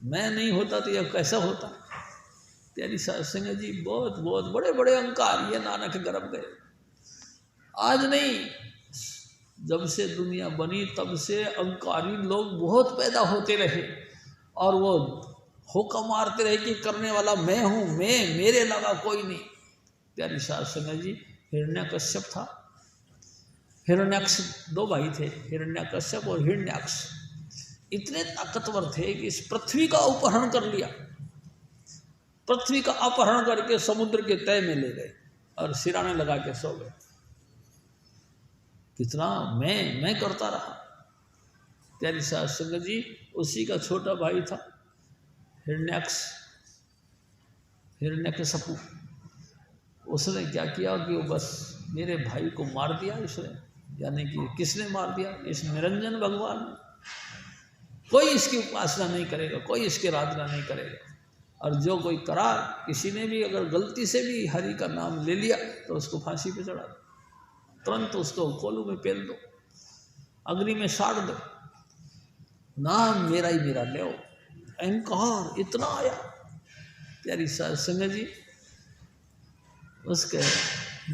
मैं नहीं होता तो यह कैसा होता। प्यारी साध संगत जी, बहुत बहुत बड़े बड़े अहंकार ये नानक गर्भ गए। आज नहीं, जब से दुनिया बनी तब से अहंकारी लोग बहुत पैदा होते रहे, और वो होका मारते रहे कि करने वाला मैं हूँ, मैं, मेरे अलावा कोई नहीं। प्यारी साध संगत जी, हिरण्यकश्यप था, हिरण्याक्ष, 2 भाई थे, हिरण्यकश्यप और हिरण्याक्ष। इतने ताकतवर थे कि इस पृथ्वी का अपहरण कर लिया, पृथ्वी का अपहरण करके समुद्र के तय में ले गए और सिराने लगा के सो गए। कितना मैं करता रहा। प्यारी साध संगत जी, उसी का छोटा भाई था हिरण्याक्ष, हिरण्यकशिपु। उसने क्या किया कि वो बस मेरे भाई को मार दिया इसने, यानी कि किसने मार दिया? इस निरंजन भगवान ने। कोई इसकी उपासना नहीं करेगा, कोई इसकी आराधना नहीं करेगा, और जो कोई करा, किसी ने भी अगर गलती से भी हरि का नाम ले लिया तो उसको फांसी पे चढ़ा दो, तुरंत उसको कोलू में पेल दो, अग्नि में साड़ दो, नाम मेरा ही मेरा ले। अहंकार इतना आया। प्यारी साध संगत जी, उसके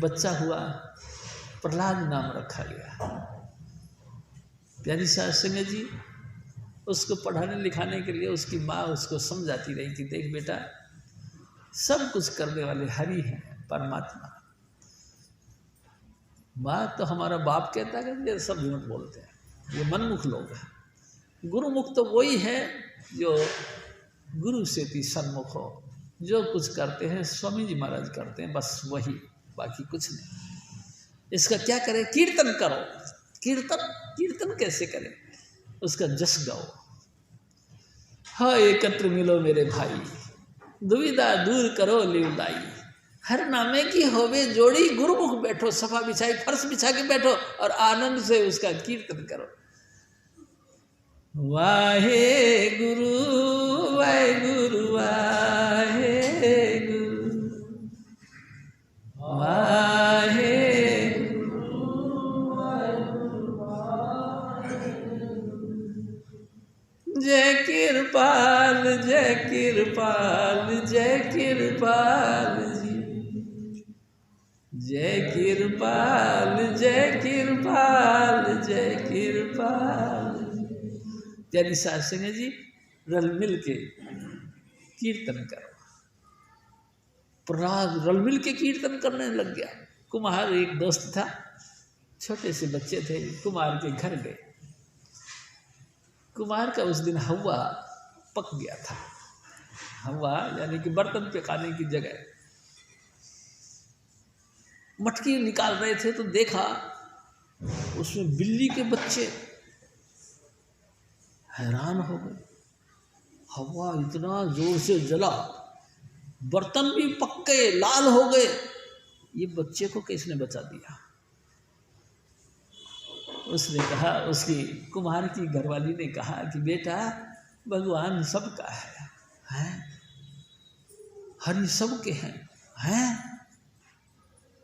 बच्चा हुआ, प्रहलाद नाम रखा गया। प्यारी साध संगत जी, उसको पढ़ाने लिखाने के लिए उसकी माँ उसको समझाती रही कि देख बेटा, सब कुछ करने वाले हरि हैं, परमात्मा। माँ तो हमारा बाप कहता है कि ये सब झूठ बोलते हैं, ये मनमुख लोग हैं। गुरुमुख तो वही है जो गुरु से भी सन्मुख हो, जो कुछ करते हैं स्वामी जी महाराज करते हैं, बस वही, बाकी कुछ नहीं। इसका क्या करें? कीर्तन करो। कीर्तन, कीर्तन कैसे करें? उसका जस गाओ। हाँ, एकत्र मिलो मेरे भाई, दुविधा दूर करो लिवलाई, हर नामे की होवे जोड़ी, गुरुमुख बैठो, सफा बिछाई फर्श बिछा के बैठो और आनंद से उसका कीर्तन करो। वाहे गुरु वाहे गुरु वाहे गुरु वाहे जय कृपाल जय कृपाल जय कृपाल जी, जय कृपाल जय कृपाल जय कृपाल। प्यारी साध संगत जी, रल मिल के कीर्तन करो। प्रहलाद रल मिल के कीर्तन करने लग गया। कुम्हार एक दोस्त था, छोटे से बच्चे थे, कुम्हार के घर गए। कुम्हार का उस दिन हवा पक गया था। हवा यानी कि बर्तन पकाने की जगह। मटकी निकाल रहे थे तो देखा उसमें बिल्ली के बच्चे हैरान हो गए, हवा इतना जोर से जला, बर्तन भी पक गए, लाल हो गए, ये बच्चे को किसने बचा दिया? उसने कहा, उसकी कुम्हार की घरवाली ने कहा कि बेटा भगवान सबका है, हैं? हरि सबके हैं?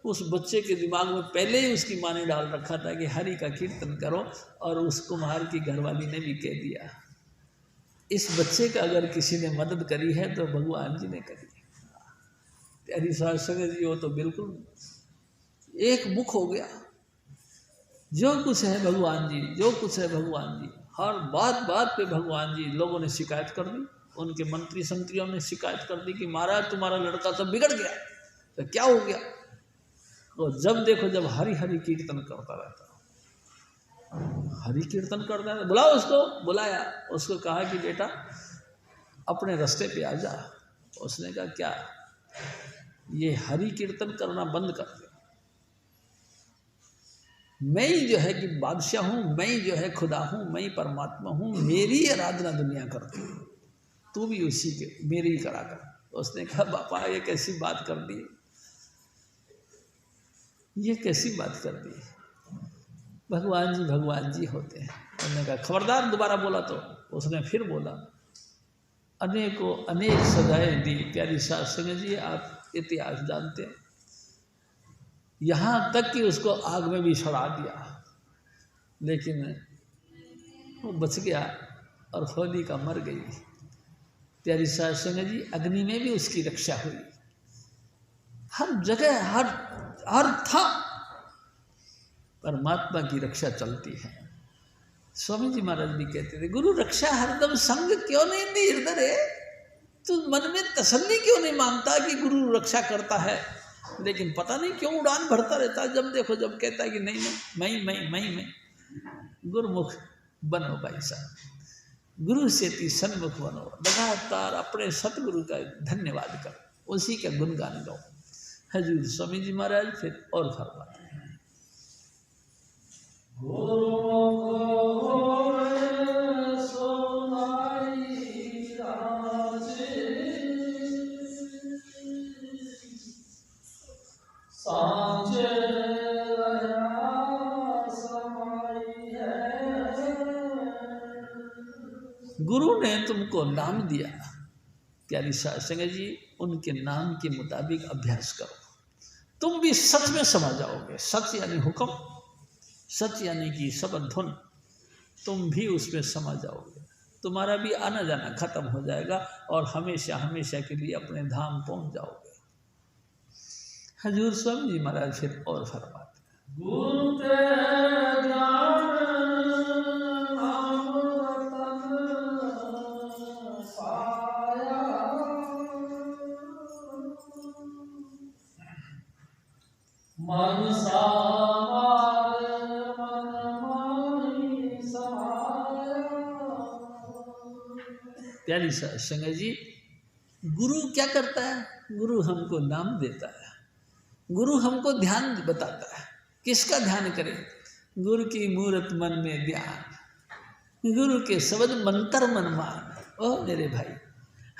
उस बच्चे के दिमाग में पहले ही उसकी माँ ने डाल रखा था कि हरि का कीर्तन करो, और उस कुम्हार की घरवाली ने भी कह दिया इस बच्चे का अगर किसी ने मदद करी है तो भगवान जी ने करी है। प्यारी सास संगत जी, वो तो बिल्कुल एक मुख हो गया, जो कुछ है भगवान जी, जो कुछ है भगवान जी। हर बात बात पे भगवान जी। लोगों ने शिकायत कर दी, उनके मंत्री संत्रियों ने शिकायत कर दी कि महाराज तुम्हारा लड़का सब बिगड़ गया। तो क्या हो गया? तो जब देखो जब हरि हरि कीर्तन करता रहता, हरि कीर्तन करता है, बुलाओ उसको। बुलाया, उसको कहा कि बेटा अपने रास्ते पे आ जा। उसने कहा क्या? ये हरि कीर्तन करना बंद कर दे। मैं ही जो है कि बादशाह हूँ, मैं ही जो है खुदा हूँ, मैं ही परमात्मा हूँ, मेरी आराधना दुनिया करती है, तू भी उसी के मेरी ही करा कर। उसने कहा बापा ये कैसी बात कर दी, ये कैसी बात कर दी? भगवान जी होते हैं। उन्होंने कहा खबरदार दोबारा बोला तो। उसने फिर बोला, अनेकों अनेक सजाएं दी। प्यारी सास संगत जी, आप इतिहास जानते हैं, यहाँ तक कि उसको आग में भी सड़ा दिया, लेकिन वो बच गया और होलिका मर गई। प्यारी सास संगत जी, अग्नि में भी उसकी रक्षा हुई। हर जगह हर था परमात्मा की रक्षा चलती है। स्वामी जी महाराज भी कहते थे, गुरु रक्षा हरदम संग क्यों नहीं दी हृदय, तू मन में तसल्ली क्यों नहीं मांगता कि गुरु रक्षा करता है? लेकिन पता नहीं क्यों उड़ान भरता रहता है। जब देखो जब कहता है कि नहीं मैं गुरुमुख बनो भाई साहब, गुरु से ती सन्मुख बनो। लगातार अपने सतगुरु का धन्यवाद करो, उसी का गुणगान गाओ। हजूर स्वामी जी महाराज फिर और फरमाते हैं, गुरु ने तुमको नाम दिया। प्यारी सास संगत जी, उनके नाम के मुताबिक अभ्यास करो, तुम भी सच में समा जाओगे। सच यानी हुक्म, सच यानी कि शब्द धुन, तुम भी उसमें समा जाओगे। तुम्हारा भी आना जाना खत्म हो जाएगा और हमेशा हमेशा के लिए अपने धाम पहुंच जाओगे। हजूर स्वामी जी महाराज फिर और फरमाते प्यारी संगत जी, गुरु क्या करता है? गुरु हमको नाम देता है, गुरु हमको ध्यान बताता है। किसका ध्यान करें? गुरु की मूरत मन में ध्यान, गुरु के शब्द मंत्र मन मान। ओ मेरे भाई,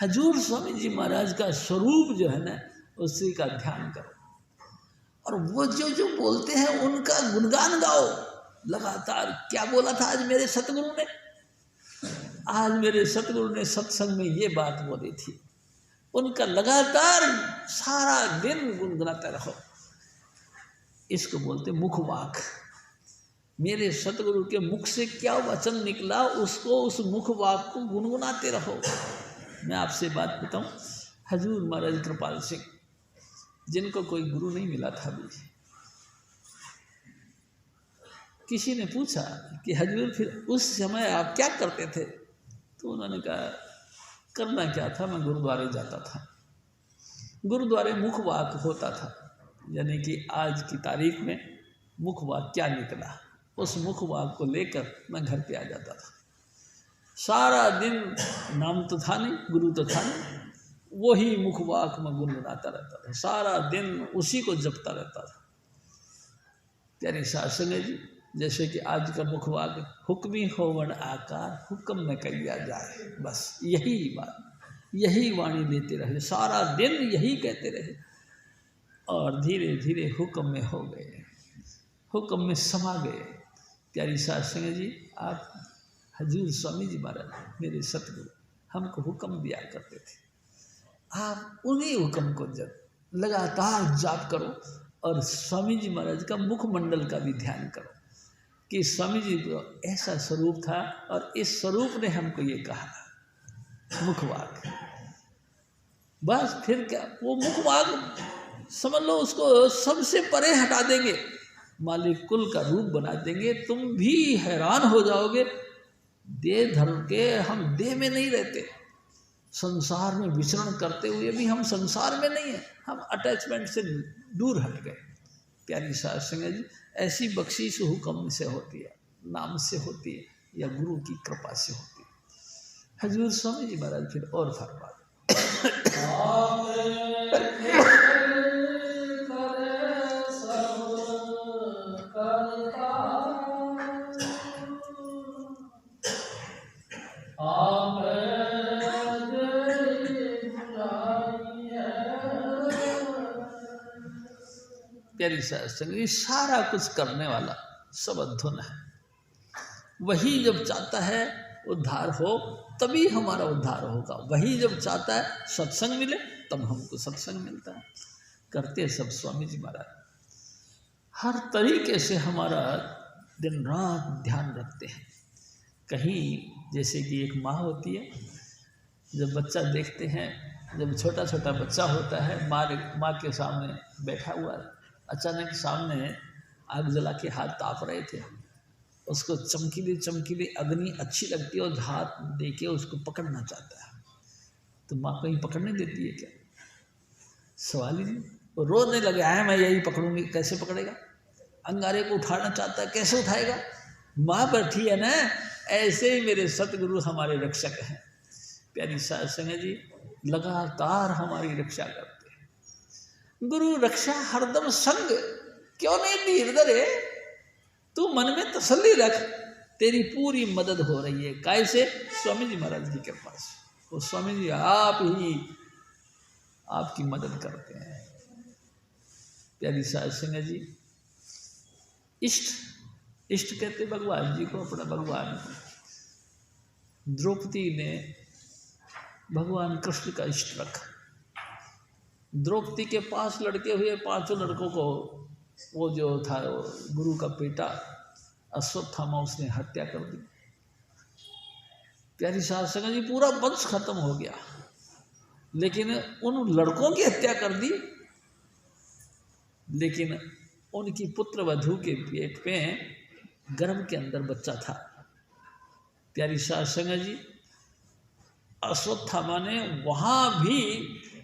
हजूर स्वामी जी महाराज का स्वरूप जो है ना, उसी का ध्यान करो, और वो जो जो बोलते हैं उनका गुणगान गाओ लगातार। क्या बोला था आज मेरे सतगुरु ने? आज मेरे सतगुरु ने सत्संग में ये बात बोली थी, उनका लगातार सारा दिन गुनगुनाते रहो। इसको बोलते मुखवाक। मेरे सतगुरु के मुख से क्या वचन निकला, उसको उस मुखवाक को गुनगुनाते रहो। मैं आपसे बात बताऊं, हजूर महाराज कृपाल सिंह, जिनको कोई गुरु नहीं मिला था अभी, किसी ने पूछा कि हजूर फिर उस समय आप क्या करते थे? तो उन्होंने कहा करना क्या था, मैं गुरुद्वारे जाता था। गुरुद्वारे मुखवाक होता था, यानी कि आज की तारीख में मुखवाक क्या निकला, उस मुखवाक को लेकर मैं घर पे आ जाता था। सारा दिन नाम तो था नहीं, गुरु तो था नहीं, वही मुखवाक में गुनगुनाता रहता था। सारा दिन उसी को जपता रहता था। प्यारी सास संगत जी, जैसे कि आज का मुखवाक हुक्मी होवन आकार हुक्म में कहिया जाए, बस यही बात, यही वाणी देते रहे, सारा दिन यही कहते रहे और धीरे धीरे हुक्म में हो गए, हुक्म में समा गए। प्यारी साध संगत जी, आप हजूर स्वामी जी महाराज मेरे सतगुरु हमको हुक्म दिया करते थे, आप उन्हीं हुक्म को जब लगातार जाप करो और स्वामी जी महाराज का मुखमंडल का भी ध्यान करो कि स्वामी जी को ऐसा स्वरूप था और इस स्वरूप ने हमको ये कहा मुखवाक। बस फिर क्या, वो मुखवाक समझ लो उसको सबसे परे हटा देंगे, मालिक कुल का रूप बना देंगे, तुम भी हैरान हो जाओगे। देह धर्म के हम देह में नहीं रहते, संसार में विचरण करते हुए भी हम संसार में नहीं है, हम अटैचमेंट से दूर हट गए। प्यारी साध संगत जी, ऐसी बख्शीश हुक्म से होती है, नाम से होती है या गुरु की कृपा से होती है। हजूर स्वामी जी महाराज फिर और फरमा प्यारी साध संगत, सारा कुछ करने वाला सब अधुन है, वही जब चाहता है उद्धार हो तभी हमारा उद्धार होगा, वही जब चाहता है सत्संग मिले तब हमको सत्संग मिलता है। करते सब स्वामी जी महाराज हर तरीके से हमारा दिन रात ध्यान रखते हैं। कहीं जैसे कि एक माँ होती है, जब बच्चा देखते हैं, जब छोटा छोटा बच्चा होता है, माँ के सामने बैठा हुआ है, अचानक सामने आग जला के हाथ ताप रहे थे, उसको चमकीली चमकीली अग्नि अच्छी लगती है और हाथ दे के उसको पकड़ना चाहता है, तो माँ कहीं पकड़ने देती है क्या? सवाल ही नहीं। वो रोने लगे, आए मैं यही पकड़ूंगी, कैसे पकड़ेगा? अंगारे को उठाना चाहता है, कैसे उठाएगा? माँ बैठी है ना। ऐसे ही मेरे सतगुरु हमारे रक्षक हैं। प्यारी साध संगत जी, लगातार हमारी रक्षा करते हैं। गुरु रक्षा हरदम संग, क्यों नहीं धीर धरे, तू मन में तसल्ली रख, तेरी पूरी मदद हो रही है। कैसे? स्वामी जी महाराज की कृपा से। वो स्वामी जी आप ही आपकी मदद करते हैं। प्यारी साध संगत जी, इष्ट कहते भगवान जी को, अपना भगवान को। द्रौपदी ने भगवान कृष्ण का इष्ट रखा। द्रौपदी के 5 लड़के हुए, 5 लड़कों को वो जो था वो गुरु का बेटा अश्वत्थामा, उसने हत्या कर दी। प्यारी साध संगत जी, पूरा वंश खत्म हो गया, लेकिन उन लड़कों की हत्या कर दी, लेकिन उनकी पुत्र वधू के पेट पे गर्भ के अंदर बच्चा था। प्यारी साध संगत जी, अश्वत्थामा ने वहां भी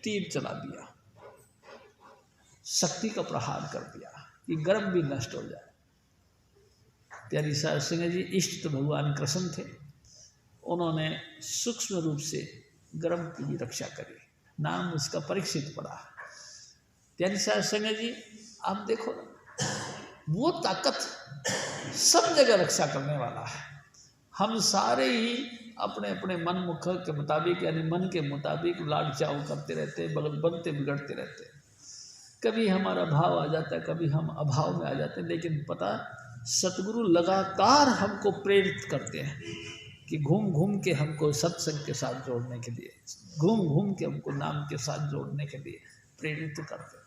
तीर चला दिया, शक्ति का प्रहार कर दिया कि गर्भ भी नष्ट हो जाए। प्यारी साध संगत जी, इष्ट तो भगवान कृष्ण थे, उन्होंने सूक्ष्म रूप से गर्भ की भी रक्षा करी, नाम उसका परीक्षित पड़ा। प्यारी साध संगत जी, आप देखो ना, वो ताकत सब जगह रक्षा करने वाला है। हम सारे ही अपने अपने मन मुख के मुताबिक, यानी मन के मुताबिक लाड चाव करते रहते, बगल बनते बिगड़ते रहते। कभी हमारा भाव आ जाता है, कभी हम अभाव में आ जाते हैं, लेकिन पता सतगुरु लगातार हमको प्रेरित करते हैं कि घूम घूम के हमको सत्संग के साथ जोड़ने के लिए, घूम घूम के हमको नाम के साथ जोड़ने के लिए प्रेरित करते हैं।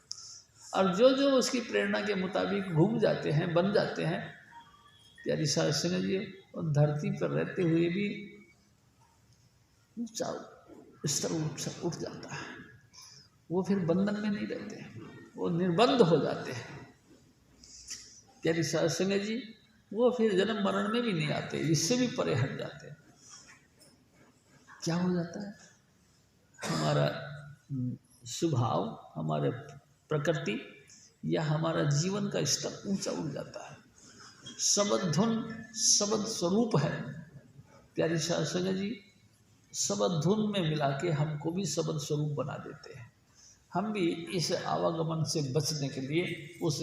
और जो जो उसकी प्रेरणा के मुताबिक घूम जाते हैं, बन जाते हैं, प्यारी साध संगत जी, और धरती पर रहते हुए भी ऊंचा स्तर उठ जाता है। वो फिर बंधन में नहीं रहते, वो निर्बंध हो जाते हैं। प्यारी साध संगत जी, वो फिर जन्म मरण में भी नहीं आते, इससे भी परे हट जाते हैं। क्या हो जाता है? हमारा स्वभाव, हमारे प्रकृति या हमारा जीवन का स्तर ऊंचा उठ जाता है। शब्द धुन शब्द स्वरूप है। प्यारी साध संगत जी, शब्द धुन में मिला के हमको भी शब्द स्वरूप बना देते हैं। हम भी इस आवागमन से बचने के लिए उस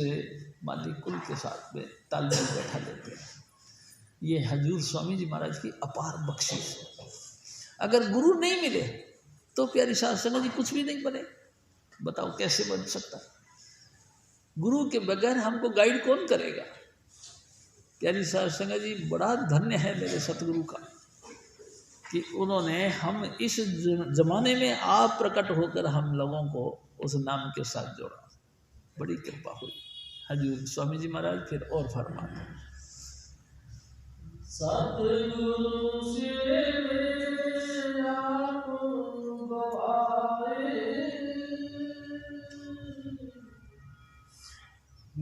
माली कुल के साथ में तालमेल बैठा लेते हैं। ये हजूर स्वामी जी महाराज की अपार बख्शिश है। अगर गुरु नहीं मिले तो प्यारी साध संगत जी कुछ भी नहीं बने। बताओ कैसे बन सकता? गुरु के बगैर हमको गाइड कौन करेगा? प्यारी साध संगत जी बड़ा धन्य है मेरे सतगुरु का कि उन्होंने हम इस जमाने में आप प्रकट होकर हम लोगों को उस नाम के साथ जोड़ा। बड़ी कृपा हुई हजूर स्वामी जी महाराज। फिर और फरमाते सतगुरु से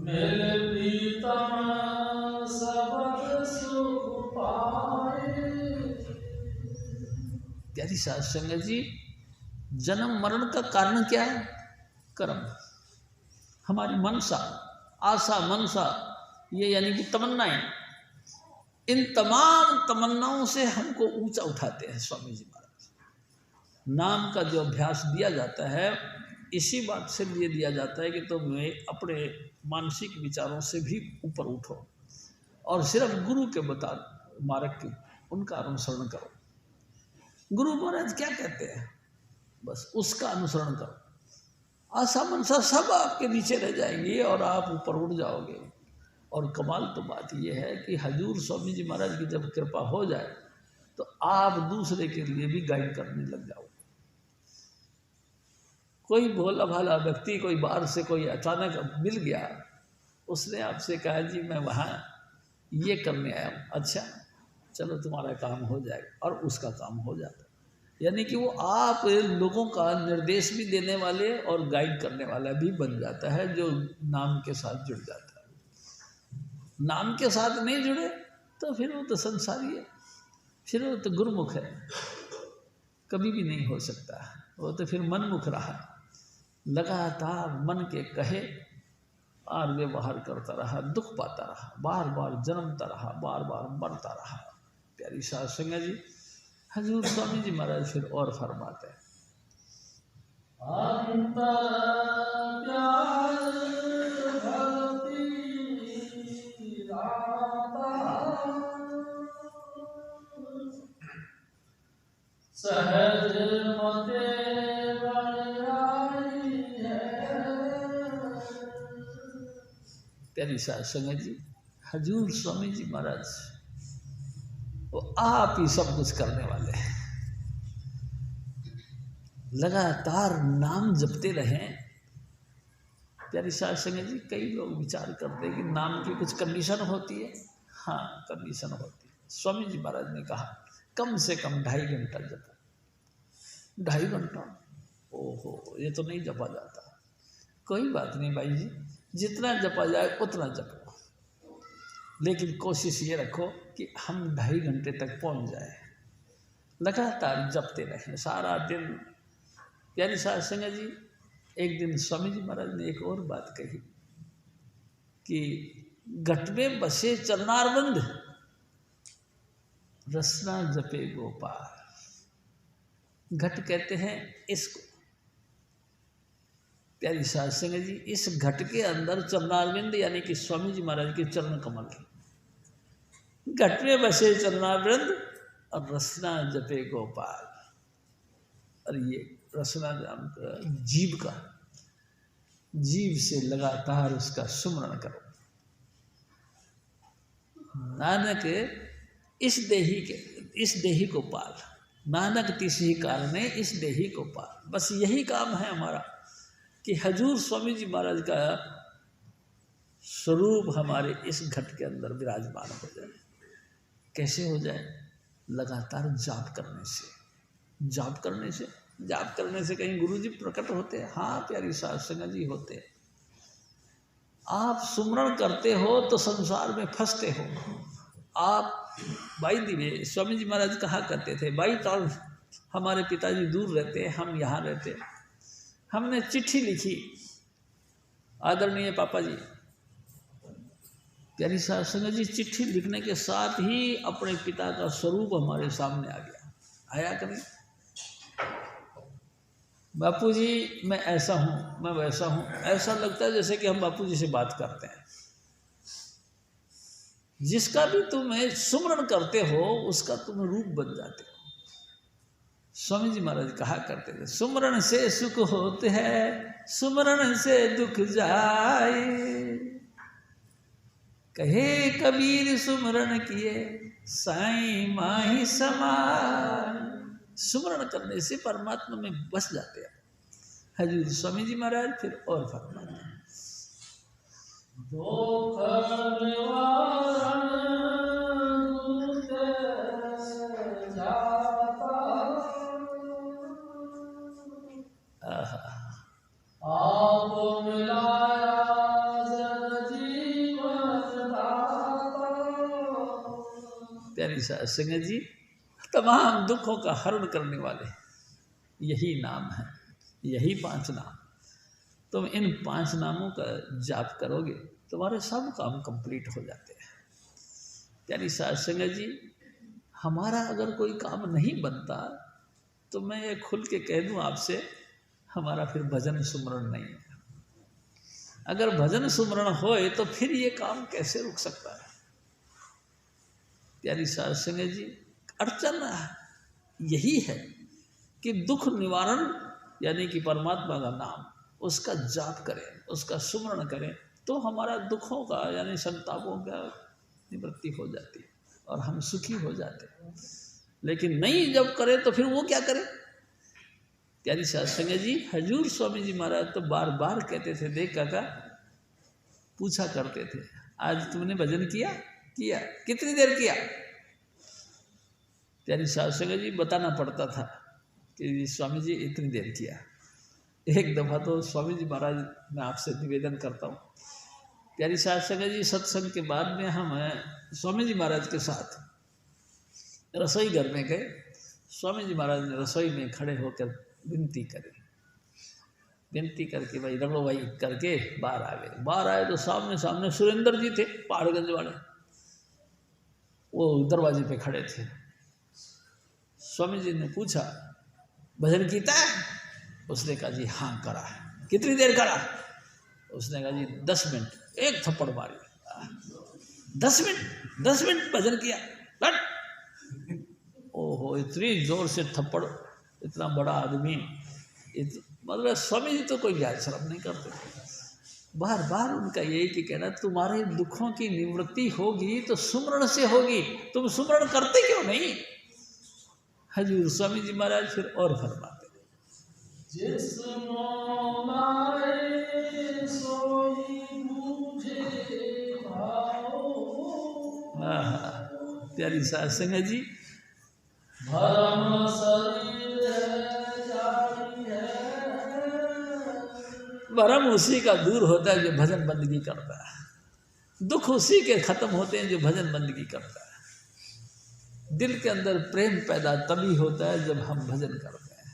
मेरे प्रीतम सबद सुख पाए। प्यारी साध संगत जी, जन्म मरण का कारण क्या है? कर्म। हमारी मनसा, आशा, मनसा, ये यानी कि तमन्नाएं, इन तमाम तमन्नाओं से हमको ऊंचा उठाते हैं स्वामी जी महाराज। नाम का जो अभ्यास दिया जाता है इसी बात से लिए दिया जाता है कि तुम अपने मानसिक विचारों से भी ऊपर उठो और सिर्फ गुरु के बता मार्ग की उनका अनुसरण करो। गुरु महाराज क्या कहते हैं बस उसका अनुसरण करो। आशा मनसा सब आपके नीचे रह जाएंगी और आप ऊपर उठ जाओगे। और कमाल तो बात यह है कि हजूर स्वामी जी महाराज की जब कृपा हो जाए तो आप दूसरे के लिए भी गाइड करने लग जाओगे। कोई भोला भाला व्यक्ति कोई बाहर से कोई अचानक मिल गया, उसने आपसे कहा जी मैं वहाँ ये करने आया हूँ, अच्छा चलो तुम्हारा काम हो जाएगा, और उसका काम हो जाता है। यानी कि वो आप लोगों का निर्देश भी देने वाले और गाइड करने वाला भी बन जाता है जो नाम के साथ जुड़ जाता है। नाम के साथ नहीं जुड़े तो फिर वो तो संसारी है, फिर वो तो गुरुमुख है, कभी भी नहीं हो सकता। वो तो फिर मनमुख रहा, लगातार मन के कहे और व्यवहार करता रहा, दुख पाता रहा, बार बार जन्मता रहा, बार बार मरता रहा। प्यारी साध संगत जी, हजूर स्वामी जी महाराज फिर और फरमाते हैं सहज मते प्यारी साध संगत जी, हजूर स्वामी जी महाराज वो आप ही सब कुछ करने वाले हैं। लगातार नाम जपते रहें। प्यारी साध संगत जी, कई लोग विचार करते हैं कि नाम की कुछ कंडीशन होती है। हाँ, कंडीशन होती है। स्वामी जी महाराज ने कहा कम से कम 2.5 घंटा जपो। 2.5 घंटा, ओहो, ये तो नहीं जपा जाता। कोई बात नहीं भाई जी, जितना जपा जाए उतना जपो, लेकिन कोशिश ये रखो कि हम 2.5 घंटे तक पहुंच जाए। लगातार जपते रहें सारा दिन। प्यारी साध संगत जी, एक दिन स्वामी जी महाराज ने एक और बात कही कि घट में बसे चरणारविंद, रसना जपे गोपाल। घट कहते हैं इसको। प्यारी साध संगत जी, इस घट के अंदर चरणारविंद यानी कि स्वामी जी महाराज के चरण कमल, घट में बसे चरणारविंद और रसना जपे गोपाल। और ये रसना नाम का जीव का, जीव से लगातार उसका सुमरण करो। नानक इस देही को पाल, नानक तिसही कारणे इस देही को पाल। बस यही काम है हमारा कि हजूर स्वामी जी महाराज का स्वरूप हमारे इस घट के अंदर विराजमान हो जाए। कैसे हो जाए? लगातार जाप करने से। जाप करने से, जाप करने से कहीं गुरु जी प्रकट होते हैं? हाँ प्यारी साध संगत जी, होते हैं। आप सुमरण करते हो तो संसार में फंसते हो। आप बाई दिवे स्वामी जी महाराज कहा करते थे, बाई चांस हमारे पिताजी दूर रहते, हम यहाँ रहते, हमने चिट्ठी लिखी, आदरणीय पापा जी। प्यारी साध संगत जी, चिट्ठी लिखने के साथ ही अपने पिता का स्वरूप हमारे सामने आ गया। आया कभी? बापू जी मैं ऐसा हूँ, मैं वैसा हूँ, ऐसा लगता है जैसे कि हम बापू जी से बात करते हैं। जिसका भी तुम सुमरण करते हो उसका तुम रूप बन जाते हो। स्वामी जी महाराज कहा करते थे, सुमरण से सुख होते हैं, सुमरण से दुख जाए। कहे कबीर सुमरण किए, साईं माही समाए। सुमरण करने से परमात्मा में बस जाते हैं हजूर स्वामी जी महाराज। फिर और फरमाते हैं, प्यारी साध संगत जी, तमाम दुखों का हरण करने वाले यही नाम है, यही 5 नाम। तुम इन 5 नामों का जाप करोगे तुम्हारे सब काम कंप्लीट हो जाते हैं। प्यारी साध संगत जी, हमारा अगर कोई काम नहीं बनता तो मैं ये खुल के कह दूं आपसे, हमारा फिर भजन सुमरण नहीं है। अगर भजन सुमरण होए तो फिर ये काम कैसे रुक सकता है। प्यारी साध संगत जी, अड़चन यही है कि दुख निवारण यानी कि परमात्मा का नाम, उसका जाप करें, उसका सुमरण करें तो हमारा दुखों का यानी संतापों का निवृत्ति हो जाती है और हम सुखी हो जाते हैं। लेकिन नहीं जब करें तो फिर वो क्या करें। प्यारी साध संगत जी, हजूर स्वामी जी महाराज तो बार बार कहते थे, देख काका, पूछा करते थे, आज तुमने भजन किया? किया। कितनी देर किया? प्यारी साध संगत जी, बताना पड़ता था कि स्वामी जी इतनी देर किया। एक दफ़ा तो स्वामी जी महाराज, मैं आपसे निवेदन करता हूँ, प्यारी साध संगत जी, सत्संग के बाद में हम स्वामी जी महाराज के साथ रसोई घर में गए। स्वामी जी महाराज ने रसोई में खड़े होकर विनती करी, विनती करके भाई रगड़ो भाई करके बाहर आ गए। बाहर आए तो सामने सामने सुरेंद्र जी थे, पहाड़गंज वाले, वो दरवाजे पे खड़े थे। स्वामी जी ने पूछा, भजन कीता है? उसने कहा जी हाँ करा है। कितनी देर करा? उसने कहा जी 10 मिनट। एक थप्पड़ मारी। 10 मिनट? 10 मिनट भजन किया? ओहो, इतनी जोर से थप्पड़, इतना बड़ा आदमी, मतलब स्वामी जी तो कोई लिहाज शर्म नहीं करते। बार बार उनका यही कि कहना, तुम्हारे दुखों की निवृत्ति होगी तो सुमरण से होगी, तुम सुमरण करते क्यों नहीं। हजूर स्वामी जी महाराज फिर और फरमाते, प्यारी साध संगत जी, भरम उसी का दूर होता है जो भजन बंदगी करता है। दुख उसी के खत्म होते हैं जो भजन बंदगी करता है। दिल के अंदर प्रेम पैदा तभी होता है जब हम भजन करते हैं।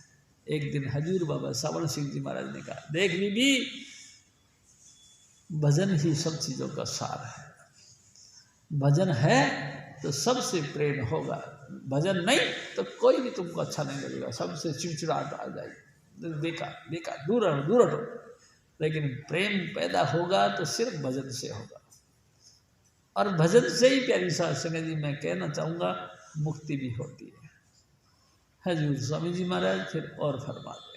एक दिन हजूर बाबा सावण सिंह जी महाराज ने कहा, देख बीबी, भजन ही सब चीज़ों का सार है। भजन है तो सबसे प्रेम होगा, भजन नहीं तो कोई भी तुमको अच्छा नहीं लगेगा, सबसे चिड़चिड़ाहट आ जाएगी, बेकार बेकार, दूर हटो दूर हटो। लेकिन प्रेम पैदा होगा तो सिर्फ भजन से होगा, और भजन से ही प्यारी साध संगत जी मैं कहना चाहूँगा मुक्ति भी होती है। हजूर स्वामी जी महाराज फिर और फरमाते,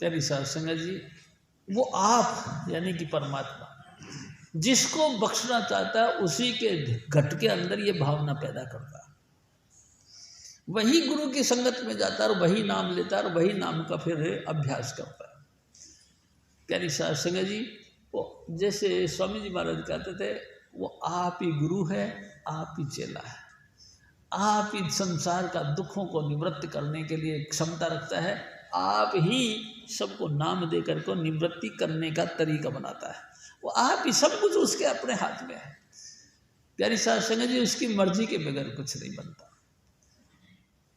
प्यारी साध संगत जी, वो आप यानी कि परमात्मा जिसको बख्शना चाहता है उसी के घट के अंदर ये भावना पैदा करता है। वही गुरु की संगत में जाता है और वही नाम लेता है और वही नाम का फिर अभ्यास करता है। प्यारी साध संगत जी, वो जैसे स्वामी जी महाराज कहते थे, वो आप ही गुरु है, आप ही चेला है, आप ही संसार का दुखों को निवृत्त करने के लिए क्षमता रखता है, आप ही सबको नाम देकर को निवृत्ति करने का तरीका बनाता है। वो आप ही, सब कुछ उसके अपने हाथ में है। प्यारी साध संगत जी, उसकी मर्जी के बगैर कुछ नहीं बनता।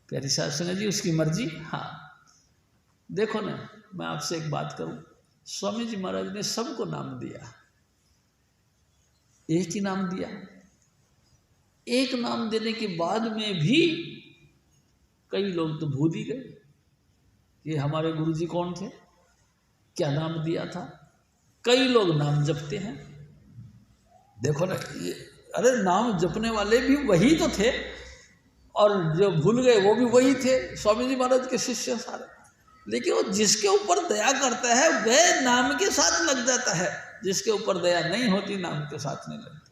प्यारी साध संगत जी, उसकी मर्जी। हाँ देखो ना, मैं आपसे एक बात करूं, स्वामी जी महाराज ने सबको नाम दिया, एक ही नाम दिया। एक नाम देने के बाद में भी कई लोग तो भूल ही गए कि हमारे गुरु जी कौन थे, क्या नाम दिया था। कई लोग नाम जपते हैं, देखो ना ये, अरे नाम जपने वाले भी वही तो थे और जो भूल गए वो भी वही थे, स्वामी जी महाराज के शिष्य सारे। लेकिन वो जिसके ऊपर दया करता है वह नाम के साथ लग जाता है, जिसके ऊपर दया नहीं होती नाम के साथ नहीं लगती।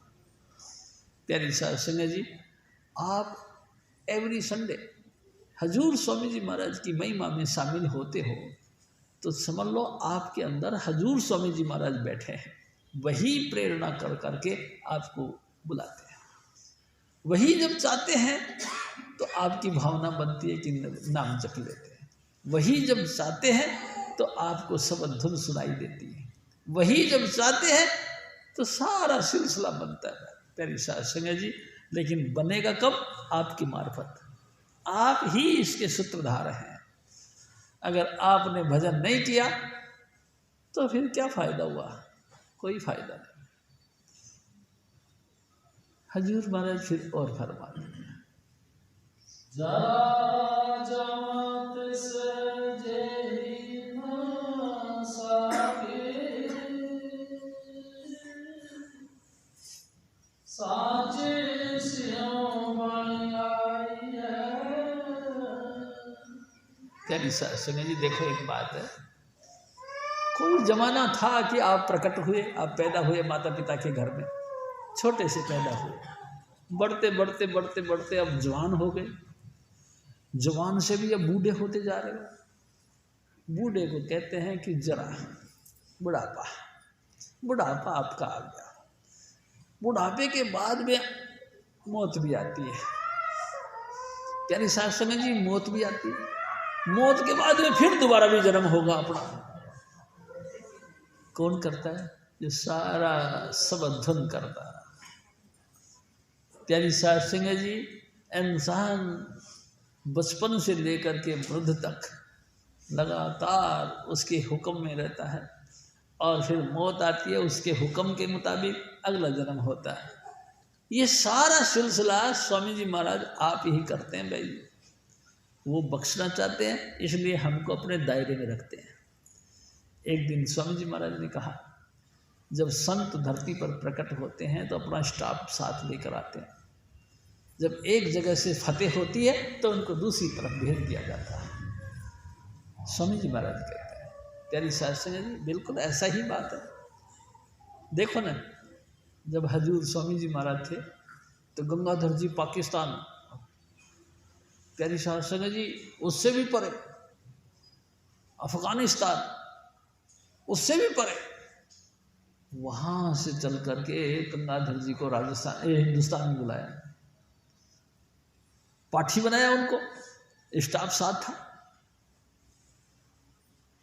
प्यारी साध संगत जी, आप एवरी संडे हजूर स्वामी जी महाराज की महिमा में शामिल होते हो तो समझ लो आपके अंदर हजूर स्वामी जी महाराज बैठे हैं, वही प्रेरणा कर करके आपको बुलाते हैं। वही जब चाहते हैं तो आपकी भावना बनती है कि नाम जप लेते हैं। वही जब चाहते हैं तो आपको शब्द धुन सुनाई देती है। वही जब चाहते हैं तो सारा सिलसिला बनता है। प्यारी साध संगत जी, लेकिन बनेगा कब? आपकी मार्फत। आप ही इसके सूत्रधार हैं। अगर आपने भजन नहीं किया तो फिर क्या फायदा हुआ? कोई फायदा नहीं। हजूर महाराज फिर और फरमाते हैं, प्यारी साध संगत जी, देखो एक बात है, कोई जमाना था कि आप प्रकट हुए, आप पैदा हुए माता पिता के घर में, छोटे से पैदा हुए, बढ़ते बढ़ते बढ़ते बढ़ते अब जवान हो गए, जवान से भी अब बूढ़े होते जा रहे हो। बूढ़े को कहते हैं कि जरा बुढ़ापा, बुढ़ापा आपका आ गया। बुढ़ापे के बाद में मौत भी आती है। प्यारी साध संगत जी, मौत भी आती है। मौत के बाद में फिर दोबारा भी जन्म होगा अपना। कौन करता है? जो सारा सबधन करता है। प्यारी साध संगत जी, इंसान बचपन से लेकर के वृद्ध तक लगातार उसके हुक्म में रहता है और फिर मौत आती है, उसके हुक्म के मुताबिक अगला जन्म होता है। ये सारा सिलसिला स्वामी जी महाराज आप ही करते हैं भाई। वो बख्शना चाहते हैं, इसलिए हमको अपने दायरे में रखते हैं। एक दिन स्वामी जी महाराज ने कहा, जब संत धरती पर प्रकट होते हैं तो अपना स्टाफ साथ लेकर आते हैं। जब एक जगह से फतेह होती है तो उनको दूसरी तरफ भेज दिया जाता है। स्वामी जी महाराज कहते हैं, प्यारी साध संगत जी, बिल्कुल ऐसा ही बात है। देखो ना, जब हजूर स्वामी जी महाराज थे तो गंगाधर जी पाकिस्तान, प्यारी साध संगत जी, उससे भी परे अफगानिस्तान, उससे भी परे, वहाँ से चल करके गंगाधर जी को राजस्थान हिंदुस्तान में बुलाया, पाठी बनाया, उनको स्टाफ साथ था।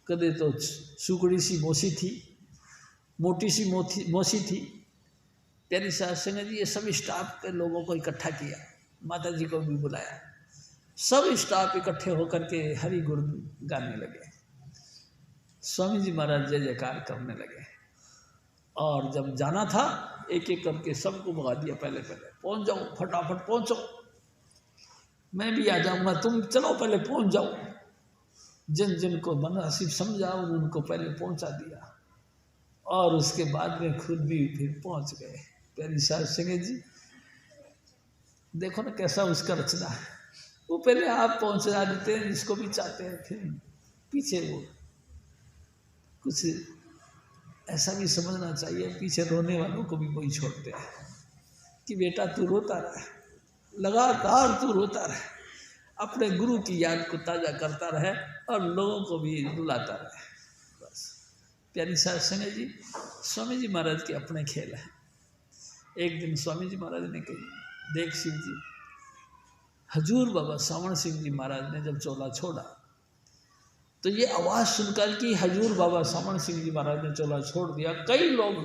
कदे तो सुकड़ी सी मोसी थी, मोटी सी मोसी थी। प्यारी साध संगत जी, ये सब स्टाफ के लोगों को इकट्ठा किया, माता जी को भी बुलाया। सब स्टाफ इकट्ठे होकर के हरि गुण गाने लगे। स्वामी जी महाराज जय जयकार करने लगे और जब जाना था एक एक करके सबको भगा दिया, पहले पहले पहुंच जाओ, फटाफट पहुंचो, मैं भी आ जाऊंगा, तुम चलो पहले पहुंच जाओ। जिन जिन को मुनासिब समझा उनको पहले पहुंचा दिया और उसके बाद में खुद भी फिर पहुंच गए। प्यारी साध संगत जी, देखो ना कैसा उसका रचना है। वो पहले आप पहुंचा देते हैं जिसको भी चाहते हैं, फिर पीछे वो कुछ ऐसा भी समझना चाहिए, पीछे रोने वालों को भी वही छोड़ते हैं कि बेटा तू रोता रहे, लगातार तू रोता रहे, अपने गुरु की याद को ताज़ा करता रहे और लोगों को भी रुलाता रहे, बस। प्यारी साध संगत जी, स्वामी जी महाराज के अपने खेल हैं। एक दिन स्वामी जी महाराज ने कही, देख शिव जी, हजूर बाबा सावण सिंह जी महाराज ने जब चोला छोड़ा तो ये आवाज़ सुनकर कि हजूर बाबा सावण सिंह जी महाराज ने चोला छोड़ दिया, कई लोग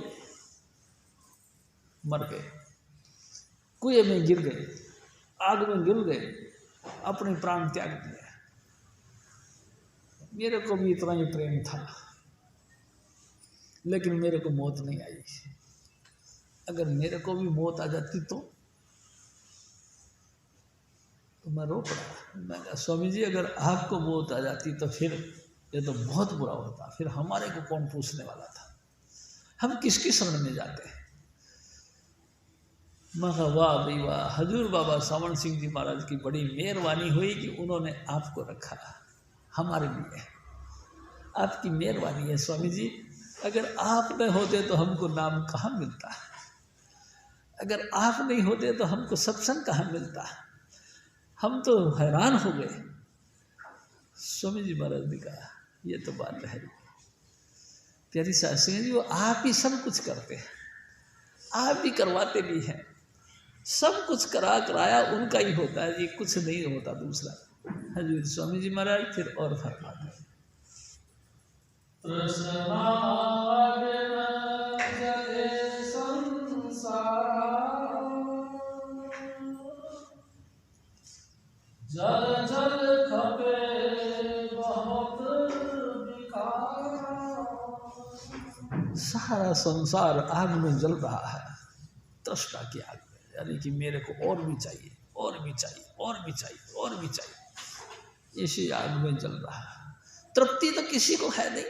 मर गए, कुएं में गिर गए, आग में गिर गए, अपने प्राण त्याग दिए। मेरे को भी इतना ही प्रेम था, लेकिन मेरे को मौत नहीं आई। अगर मेरे को भी मौत आ जाती तो मैं रो पड़ा। मैं कहा स्वामी जी अगर आपको मौत आ जाती तो फिर ये तो बहुत बुरा होता, फिर हमारे को कौन पूछने वाला था, हम किसकी शरण में जाते हैं। मैं कहा वाह भाई वाह, हजूर बाबा सावन सिंह जी महाराज की बड़ी मेहरबानी हुई कि उन्होंने आपको रखा हमारे लिए, आपकी मेहरबानी है स्वामी जी। अगर आप नहीं होते तो हमको नाम कहाँ मिलता, अगर आप नहीं होते तो हमको सत्संग कहाँ मिलता। हम तो हैरान हो गए। स्वामी जी महाराज ने कहा ये तो बात है प्यारी साहब सिंह जी, वो आप ही सब कुछ करते हैं, आप भी करवाते भी हैं, सब कुछ कराया उनका ही होता है जी, कुछ नहीं होता दूसरा। हजूर स्वामी जी महाराज फिर और फरमाते हैं जल जल खपे बहुत सारा संसार आग में जल रहा है, तृष्णा की आग में, यानी कि मेरे को और भी चाहिए और भी चाहिए और भी चाहिए और भी चाहिए, इसी आग में जल रहा है। तृप्ति तो किसी को है नहीं।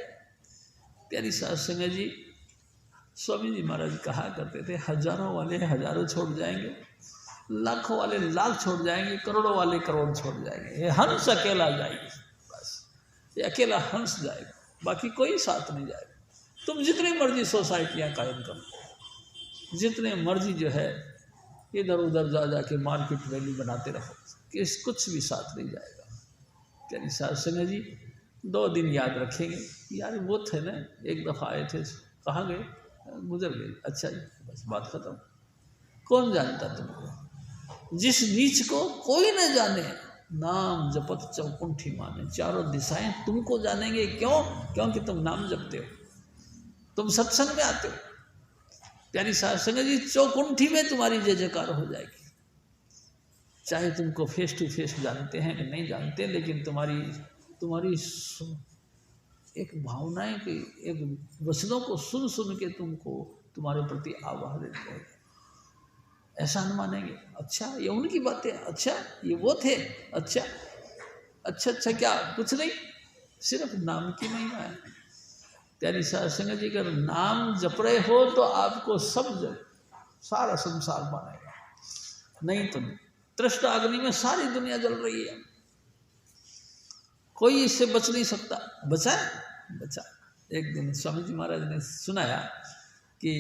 प्यारी साध संगत जी, स्वामी जी महाराज कहा करते थे हजारों वाले हजारों छोड़ जाएंगे, लाखों वाले लाख छोड़ जाएंगे, करोड़ों वाले करोड़ छोड़ जाएंगे, ये हंस अकेला जाएगी, बस ये अकेला हंस जाएगा, बाकी कोई साथ नहीं जाएगा। तुम जितनी मर्जी सोसाइटियाँ कायम करो, जितने मर्जी जो है इधर उधर जा जाके मार्केट वैल्यू बनाते रहो, कुछ भी साथ नहीं जाएगा। प्यारी साध संगत जी 2 दिन याद रखेंगे, यार वो थे ना एक दफ़ा आए थे, कहाँ गए, गुजर गए, अच्छा जी बस बात खत्म। कौन जानता तुमको, जिस नीच को कोई न जाने, नाम जपत चौकुंठी माने, चारों दिशाएं तुमको जानेंगे। क्यों? क्योंकि तुम नाम जपते हो, तुम सत्संग में आते हो। प्यारी साध संगत जी चौकुंठी में तुम्हारी जय जयकार हो जाएगी, चाहे तुमको फेस टू फेस जानते हैं कि नहीं जानते, लेकिन तुम्हारी एक भावनाएं की एक वचनों को सुन सुन के तुमको तुम्हारे प्रति आवाह देते हैं, ऐसा न मानेंगे। अच्छा ये उनकी बातें, अच्छा ये वो थे, अच्छा अच्छा अच्छा क्या कुछ नहीं, सिर्फ नाम की महिमा है। प्यारी साध संगत जी अगर नाम जप रहे हो तो आपको सब सारा संसार मानेगा, नहीं तो तृष्णा अग्नि में सारी दुनिया जल रही है, कोई इससे बच नहीं सकता। बचा बचा। एक दिन स्वामी जी महाराज ने सुनाया कि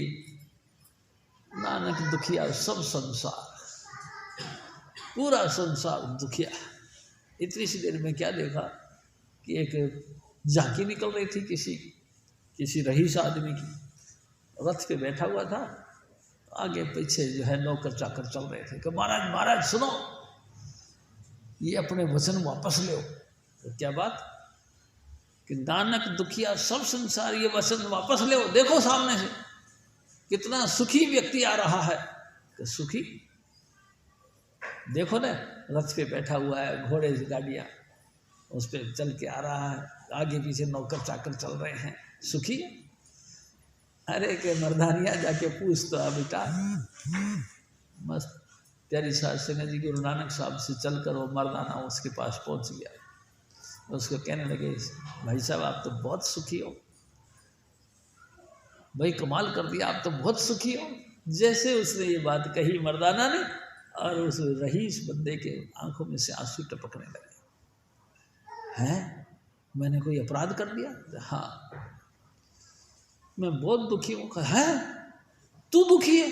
नानक दुखिया सब संसार, पूरा संसार दुखिया। इतनी सी देर में क्या देखा कि एक झांकी निकल रही थी किसी रईस आदमी की, रथ पे बैठा हुआ था, आगे पीछे जो है नौकर चाकर चल रहे थे कि महाराज महाराज सुनो, ये अपने वचन वापस ले। तो क्या बात कि नानक दुखिया सब संसार, ये वचन वापस ले। देखो सामने से कितना सुखी व्यक्ति आ रहा है, तो सुखी देखो ना, रथ पे बैठा हुआ है, घोड़े की गाड़ियाँ उस पर चल के आ रहा है, आगे पीछे नौकर चाकर चल रहे हैं, सुखी। अरे के मर्दानिया जाके पूछ तो बेटा, मस्त। प्यारी साध संगत जी गुरु नानक साहब से चलकर वो मर्दाना उसके पास पहुंच गया, उसको कहने लगे भाई साहब आप तो बहुत सुखी हो, भाई कमाल कर दिया, आप तो बहुत सुखी हो। जैसे उसने ये बात कही मर्दाना ने, और उस रईस बंदे के आंखों में से आंसू टपकने लगे। हैं मैंने कोई अपराध कर दिया? हाँ मैं बहुत दुखी हूँ। है तू दुखी है?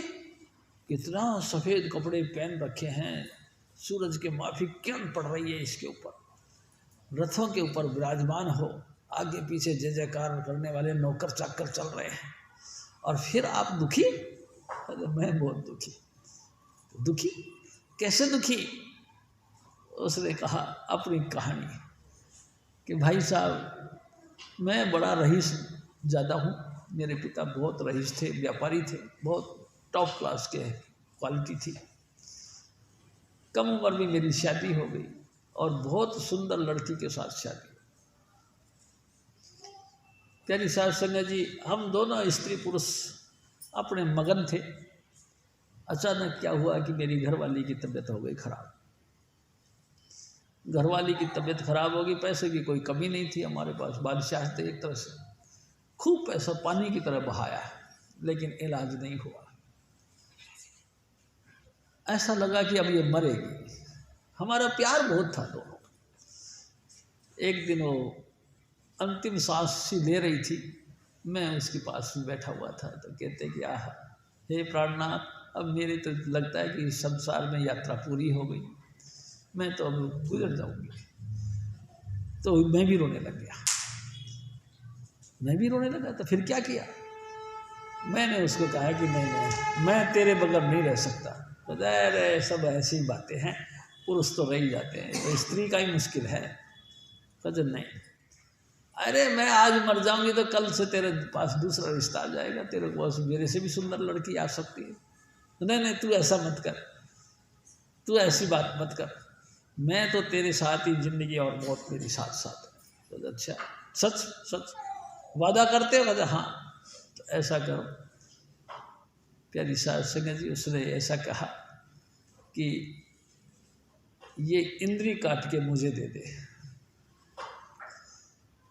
कितना सफ़ेद कपड़े पहन रखे हैं, सूरज के माफिक किरण पड़ रही है इसके ऊपर, रथों के ऊपर विराजमान हो, आगे पीछे जय जयकार करने वाले नौकर चाकर चल रहे हैं, और फिर आप दुखी? अरे मैं बहुत दुखी। दुखी कैसे दुखी? उसने कहा अपनी कहानी कि भाई साहब मैं बड़ा रईस ज़्यादा हूँ, मेरे पिता बहुत रईस थे, व्यापारी थे, बहुत टॉप क्लास के क्वालिटी थी। कम उम्र में मेरी शादी हो गई और बहुत सुंदर लड़की के साथ शादी। प्यारी साध संगत जी, हम दोनों स्त्री पुरुष अपने मगन थे। अचानक क्या हुआ कि मेरी घरवाली की तबीयत हो गई खराब। घरवाली की तबीयत खराब होगी, पैसे की कोई कमी नहीं थी हमारे पास, बादशाह थे एक तरह से, खूब पैसा पानी की तरह बहाया, लेकिन इलाज नहीं हुआ। ऐसा लगा कि अब ये मरेगी। हमारा प्यार बहुत था दोनों। एक दिन वो अंतिम सांस सी ले रही थी, मैं उसके पास में बैठा हुआ था, तो कहते कि आह हे प्राणनाथ, अब मेरे तो लगता है कि संसार में यात्रा पूरी हो गई, मैं तो अब गुजर जाऊंगी। तो मैं भी रोने लग गया। तो फिर क्या किया, मैंने उसको कहा कि नहीं, मैं तेरे बगैर नहीं रह सकता। तो अरे सब ऐसी बातें हैं, पुरुष तो रह ही जाते हैं, तो स्त्री का ही मुश्किल है। तो नहीं, अरे मैं आज मर जाऊंगी तो कल से तेरे पास दूसरा रिश्ता आ जाएगा, तेरे पास मेरे से भी सुंदर लड़की आ सकती है। तो नहीं, तू ऐसा मत कर, तू ऐसी बात मत कर, मैं तो तेरे साथ ही जिंदगी और मौत मेरी साथ साथ है। तो अच्छा, सच वादा करते हो? कहते हाँ। तो ऐसा करो। प्यारी साध संगत जी, उसने ऐसा कहा कि ये इंद्री काट के मुझे दे दे।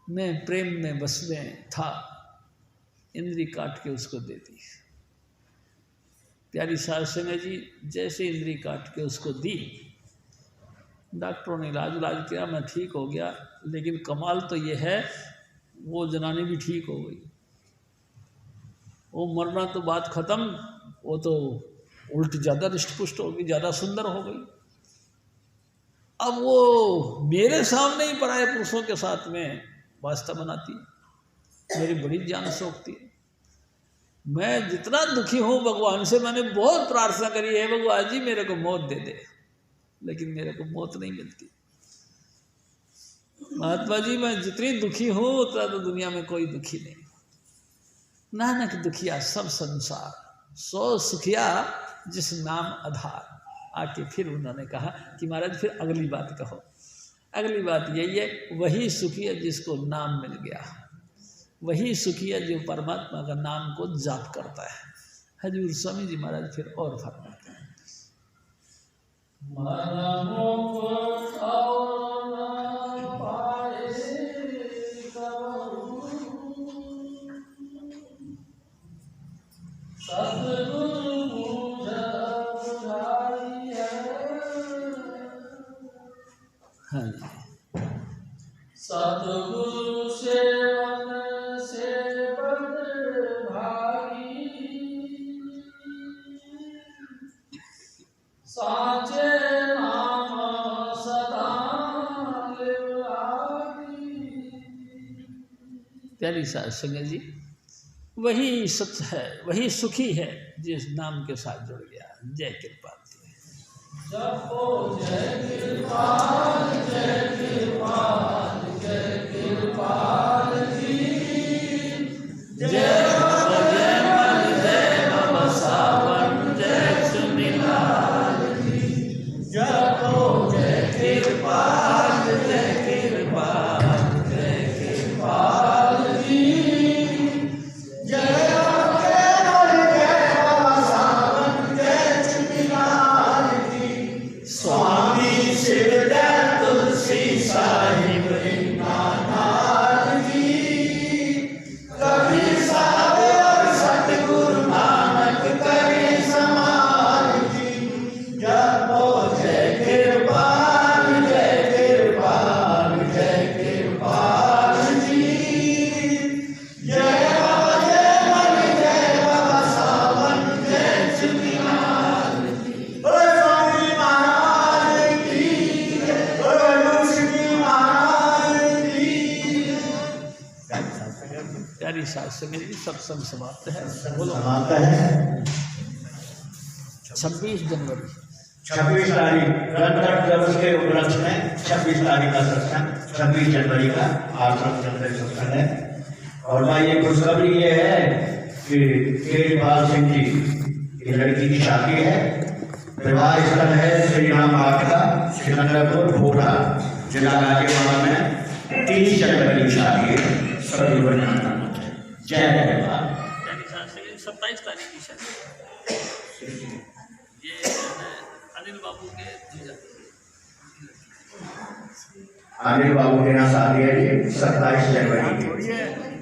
मैं प्रेम में बस में था, इंद्री काट के उसको दे दी। प्यारी साध संगत जी, जैसे इंद्री काट के उसको दी, डॉक्टरों ने इलाज किया, मैं ठीक हो गया। लेकिन कमाल तो ये है, वो जनानी भी ठीक हो गई। वो मरना तो बात खत्म, वो तो उल्टी ज़्यादा रिष्ट पुष्ट हो गई, ज़्यादा सुंदर हो गई। अब वो मेरे सामने ही पराये पुरुषों के साथ में वास्ता बनाती, मेरी बड़ी जान सोखती। मैं जितना दुखी हूँ भगवान से, मैंने बहुत प्रार्थना करी है, भगवान जी मेरे को मौत दे दे, लेकिन मेरे को मौत नहीं मिलती। महात्मा जी, मैं जितनी दुखी हूँ उतना तो दुनिया में कोई दुखी नहीं। नानक दुखिया सब संसार, सो सुखिया जिस नाम आधार। आके फिर उन्होंने कहा कि महाराज फिर अगली बात कहो। अगली बात यही है, वही सुखी है जिसको नाम मिल गया, वही सुखी है जो परमात्मा का नाम को जाप करता है। हजूर स्वामी जी महाराज फिर और फरमाते हैं, हाँ जी, सतगुरु सेवन से बड़ भागी, साचे नाम सदा लागी। प्यारी साध संगत जी, वही सत्य है, वही सुखी है जिस नाम के साथ जुड़ गया। जय कृपाल। जपो जय कृपाल, जय कृपाल, जय कृपाल जी, जय जय मन जय बाबा सावन, जय सुनिलाल जी। जपो जय कृपाल, जय कृपाल, जय कृपाल जी, जय स्वामी शिवदत्त तुलसी साहिब नाथ जी। कभी साध और सतगुरु नानक करे समाल जी। जपो जय कृपाल, जय कृपाल, जय कृपाल जी, जय बाबा जय मन जय बाबा सावन, जय सुनिलाल जी। प्यारी साध संगत जी, सत्संग समाप्त है। बोलो समाप्त है। 26 जनवरी 26 तारीख गणतंत्र दिवस के उपलक्ष्य में 26 तारीख का सत्संग, 26 जनवरी का आश्रम चंद्र सत्संग है। और भाई ये खुशखबरी ये है कि तेजपाल सिंह जी की लड़की की शादी है। विवाह स्थल है श्री राम घाट का, सिकंदरपुर भोपड़ा जिला गाजियाबाद में। 30 जनवरी की शादी है। सभी को जय जयकार। यानी शास्त्री 27 तारीख की शादी। ये अनिल बाबू के जीजा। अनिल बाबू के यहाँ शादी है जी 27 जनवरी की।